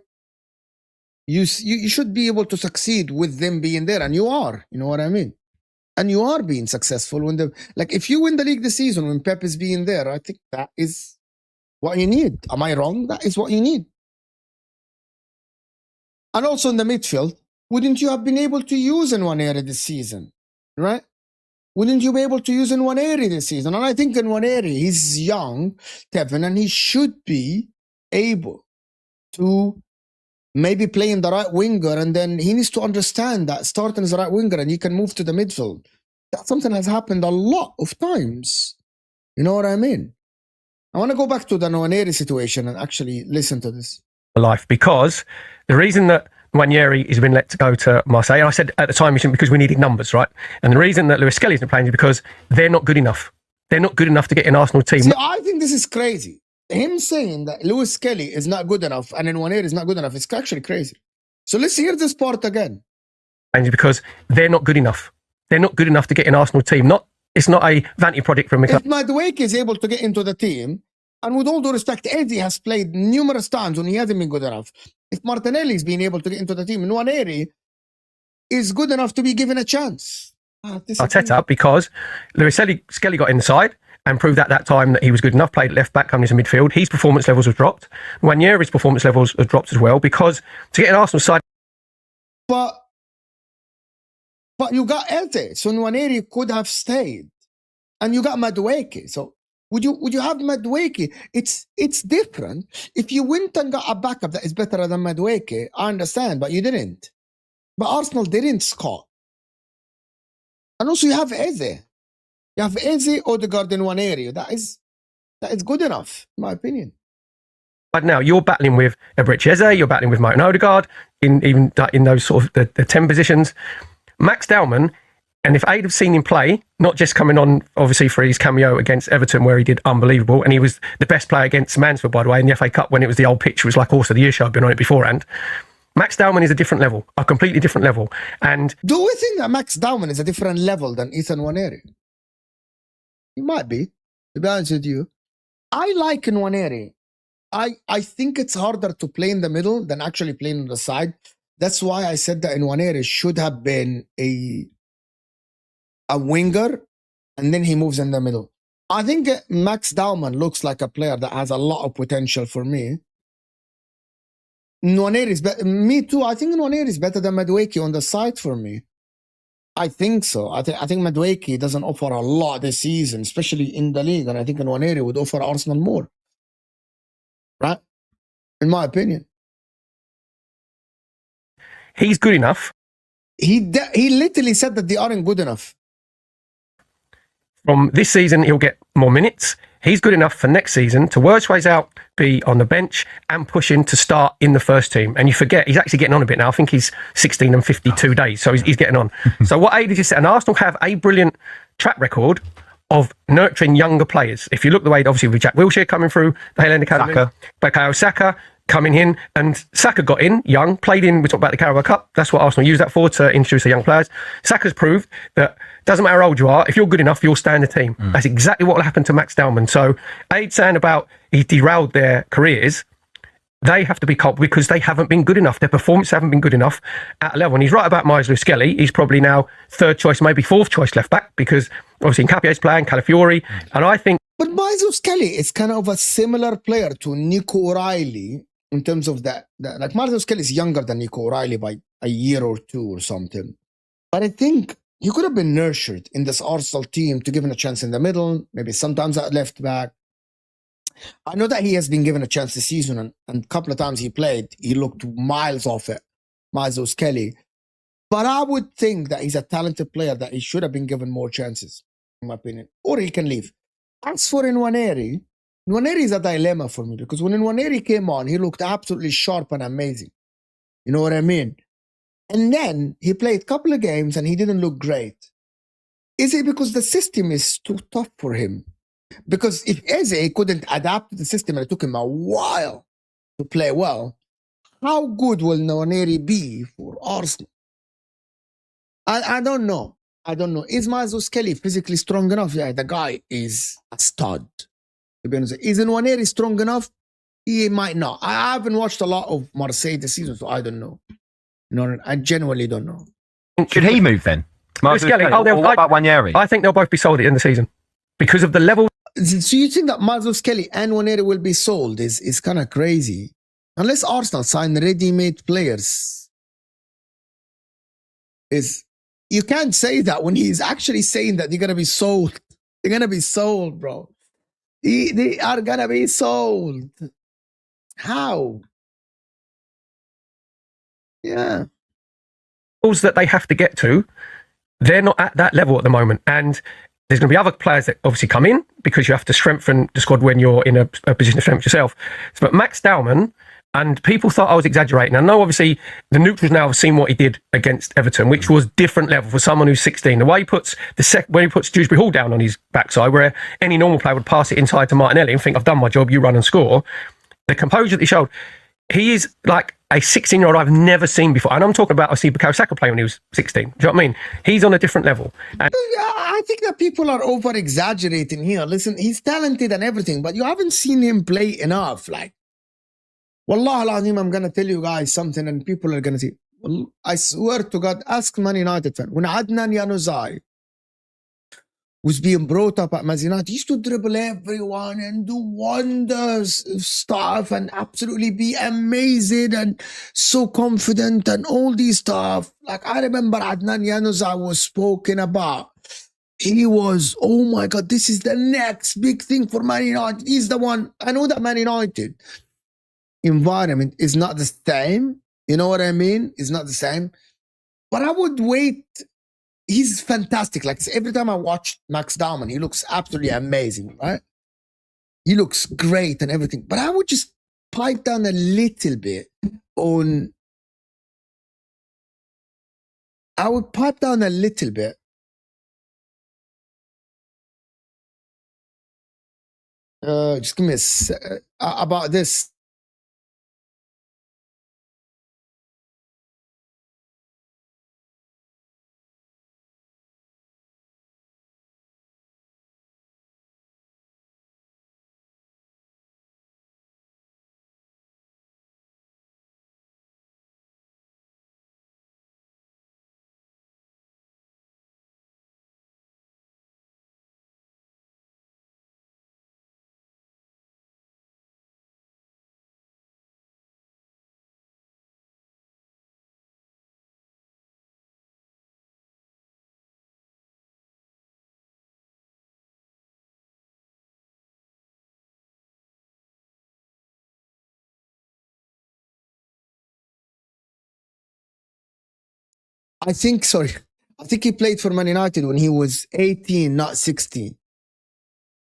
You should be able to succeed with them being there, and you are. You know what I mean? And you are being successful when if you win the league this season when Pep is being there, I think that is what you need. Am I wrong? That is what you need. And also in the midfield, wouldn't you have been able to use Nwaneri this season, right? Wouldn't you be able to use Nwaneri this season? And I think Nwaneri, he's young, Kevin, and he should be able to maybe playing the right winger, and then he needs to understand that starting as a right winger and he can move to the midfield. That something has happened a lot of times. You know what I mean? I want to go back to the Nwaneri situation and actually listen to this. Life, because the reason that Nwaneri has been let to go to Marseille, I said at the time because we needed numbers, right? And the reason that Lewis-Skelly isn't playing is because they're not good enough. they're not good enough to get an Arsenal team. See, I think this is crazy. Him saying that Lewis-Skelly is not good enough and Nwaneri is not good enough, it's actually crazy. So let's hear this part again. And because they're not good enough. They're not good enough to get an Arsenal team. It's not a vanity project from If Madueke is able to get into the team, and with all due respect, Eddie has played numerous times when he hasn't been good enough. If Martinelli's been able to get into the team, Nwaneri is good enough to be given a chance. Arteta, because Lewis-Skelly got inside and proved at that time that he was good enough, played left back, coming into midfield. His performance levels have dropped. Nwaneri's performance levels have dropped as well, because to get an Arsenal side... But you got Eze, so Nwaneri could have stayed. And you got Madueke. So would you have Madueke? It's different. If you went and got a backup that is better than Madueke, I understand, but you didn't. But Arsenal didn't, Scott. And also you have Eze. You have Eze, Odegaard, and Nwaneri. That is good enough, in my opinion. But now you're battling with Eberechi Eze, you're battling with Martin Odegaard in those sort of the 10 positions. Max Dowman, and if I'd have seen him play, not just coming on obviously for his cameo against Everton where he did unbelievable, and he was the best player against Mansfield, by the way, in the FA Cup when it was the old pitch, it was like Horse of the Year show, I've been on it beforehand. Max Dowman is a different level, a completely different level. And do we think that Max Dowman is a different level than Ethan Nwaneri? He might be, to be honest with you. I like Nwaneri. I think it's harder to play in the middle than actually playing on the side. That's why I said that Nwaneri should have been a winger, and then he moves in the middle. I think Max Dowman looks like a player that has a lot of potential for me. Nwaneri is better. Me too. I think Nwaneri is better than Madueke on the side for me. I think so. I think Madueke doesn't offer a lot this season, especially in the league, and I think Nwaneri would offer Arsenal more. Right? In my opinion. He's good enough. He literally said that they aren't good enough. From this season, he'll get more minutes. He's good enough for next season to work his ways out, be on the bench, and push him to start in the first team. And you forget, he's actually getting on a bit now. I think he's 16 and 52 days, so he's getting on. So what age is this? And Arsenal have a brilliant track record of nurturing younger players. If you look the way, obviously, with Jack Wilshere coming through the Highland Academy, Bukayo Saka coming in, and Saka got in young, played in, we talked about the Carabao Cup, that's what Arsenal used that for, to introduce the young players. Saka's proved that doesn't matter how old you are, if you're good enough, you'll stay in the team. That's exactly what will happen to Max Dowman. So Aid saying about he derailed their careers, they have to be caught because they haven't been good enough. Their performance haven't been good enough at a level. And he's right about Lewis-Skelly. He's probably now third choice, maybe fourth choice left back, because obviously Nkapie's playing, Calafiori, and I think... But Lewis-Skelly is kind of a similar player to Nico O'Reilly in terms of that. Like Lewis-Skelly is younger than Nico O'Reilly by a year or two or something. But I think he could have been nurtured in this Arsenal team to give him a chance in the middle, maybe sometimes at left back. I know that he has been given a chance this season, and a couple of times he played, he looked miles off it, Lewis-Skelly. But I would think that he's a talented player that he should have been given more chances, in my opinion, or he can leave. As for Nwaneri is a dilemma for me, because when Nwaneri came on, he looked absolutely sharp and amazing. You know what I mean? And then he played a couple of games and he didn't look great. Is it because the system is too tough for him? Because if Eze couldn't adapt to the system and it took him a while to play well, how good will Nwaneri be for Arsenal? I don't know. Is Lewis-Skelly physically strong enough? Yeah, the guy is a stud. To be honest, is Nwaneri strong enough? He might not. I haven't watched a lot of Marseille this season, so I don't know. I genuinely don't know. Should he move then? Lewis-Skelly, what about Nwaneri? I think they'll both be sold at the end of the season because of the level. So you think that Lewis-Skelly and Nwaneri will be sold is kind of crazy. Unless Arsenal sign ready-made players. You can't say that when he's actually saying that they're going to be sold. They're going to be sold, bro. They are going to be sold. How? Yeah. That they have to get to, they're not at that level at the moment. And there's going to be other players that obviously come in because you have to strengthen the squad when you're in a position to strengthen yourself. But Max Dowman And people thought I was exaggerating. I know, obviously, the neutrals now have seen what he did against Everton, which was different level for someone who's 16. The way he puts when he puts Dewsbury Hall down on his backside, where any normal player would pass it inside to Martinelli and think, I've done my job, you run and score. The composure that he showed, he is like a 16-year-old I've never seen before. And I'm talking about, I see Bukayo Saka play when he was 16. Do you know what I mean? He's on a different level. And I think that people are over-exaggerating here. Listen, he's talented and everything, but you haven't seen him play enough. Like, Wallah al-Azim, I'm going to tell you guys something and people are going to see. I swear to God, ask Man United fan. When Adnan Januzaj was being brought up at Man United, he used to dribble everyone and do wonders of stuff and absolutely be amazing and so confident and all these stuff. Like, I remember Adnan Januzaj was spoken about. He was, oh my God, this is the next big thing for Man United. He's the one. I know that Man United environment is not the same. You know what I mean? It's not the same. But I would wait. He's fantastic. Like, every time I watch Max Dowman, he looks absolutely amazing, right? He looks great and everything. But I would just pipe down a little bit on... I would pipe down a little bit just give me about this. I think he played for Man United when he was 18, not 16.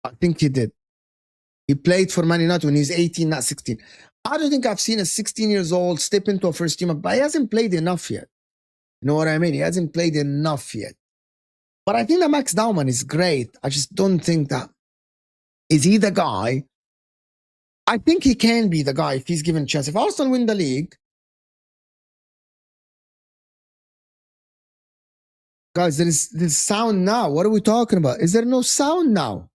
I think he did. He played for Man United when he was 18, not 16. I don't think I've seen a 16 years old step into a first team, but he hasn't played enough yet. You know what I mean? He hasn't played enough yet. But I think that Max Dowman is great. I just don't think that. Is he the guy? I think he can be the guy if he's given a chance. If Arsenal win the league, guys, there's sound now. What are we talking about? Is there no sound now?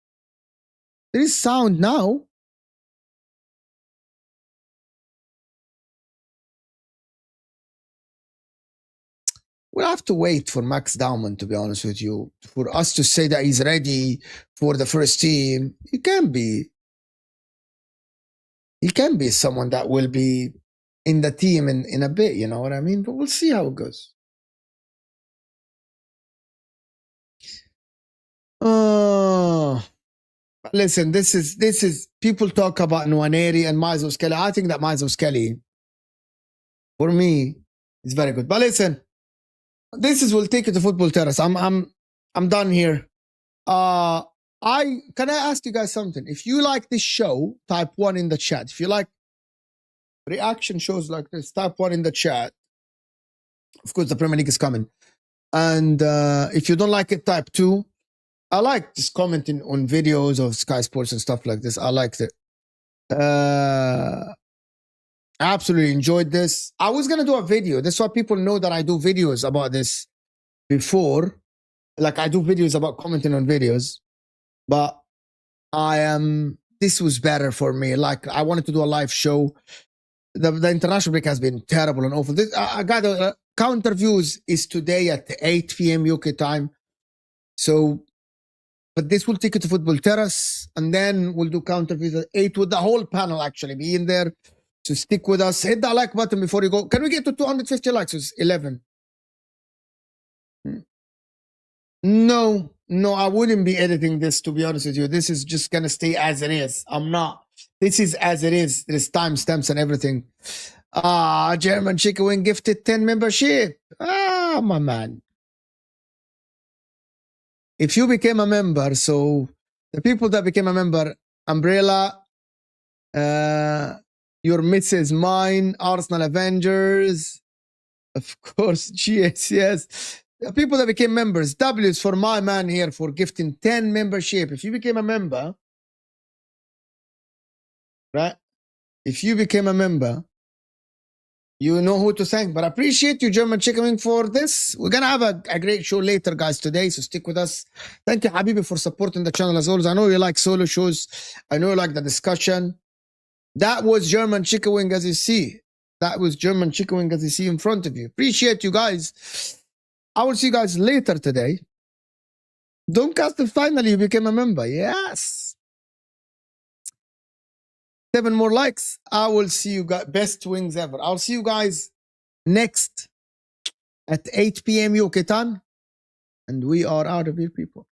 There is sound now. We'll have to wait for Max Dowman, to be honest with you, for us to say that he's ready for the first team. He can be. He can be someone that will be in the team in a bit, you know what I mean? But we'll see how it goes. Listen, this is people talk about Nwaneri and Lewis-Skelly. I think that Lewis-Skelly, for me, is very good. But listen, we'll take it to Football Terrace. I'm done here. Can I ask you guys something? If you like this show, type 1 in the chat. If you like reaction shows like this, type 1 in the chat. Of course, the Premier League is coming. And if you don't like it, type 2. I like just commenting on videos of Sky Sports and stuff like this. I liked it. I absolutely enjoyed this. I was going to do a video. That's why people know that I do videos about this before. Like, I do videos about commenting on videos. But this was better for me. Like, I wanted to do a live show. The international break has been terrible and awful. I got counter views is today at 8 p.m. UK time. So, but this will take you to Football Terrace, and then we'll do counter views at 8 with the whole panel actually be in there. So stick with us. Hit that like button before you go. Can we get to 250 likes? It's 11. No, I wouldn't be editing this, to be honest with you. This is just going to stay as it is. I'm not. This is as it is. There's timestamps and everything. German Chicken Wing gifted 10 membership. My man. If you became a member, so the people that became a member, Umbrella, Your missus, mine, Arsenal Avengers. Of course, GS, the people that became members. W is for my man here for gifting 10 membership. If you became a member, right? If you became a member, you know who to thank. But I appreciate you, German Chicken Wing, for this. We're going to have a great show later, guys, today. So stick with us. Thank you, Habibi, for supporting the channel as always. I know you like solo shows. I know you like the discussion. That was German Chicken Wing, as you see. That was German Chicken Wing, as you see in front of you. Appreciate you guys. I will see you guys later today. Don't cast it. Finally, you became a member. Yes. 7 more likes. I will see you guys. Best wings ever. I'll see you guys next at 8 p.m. UK time. And we are out of here, people.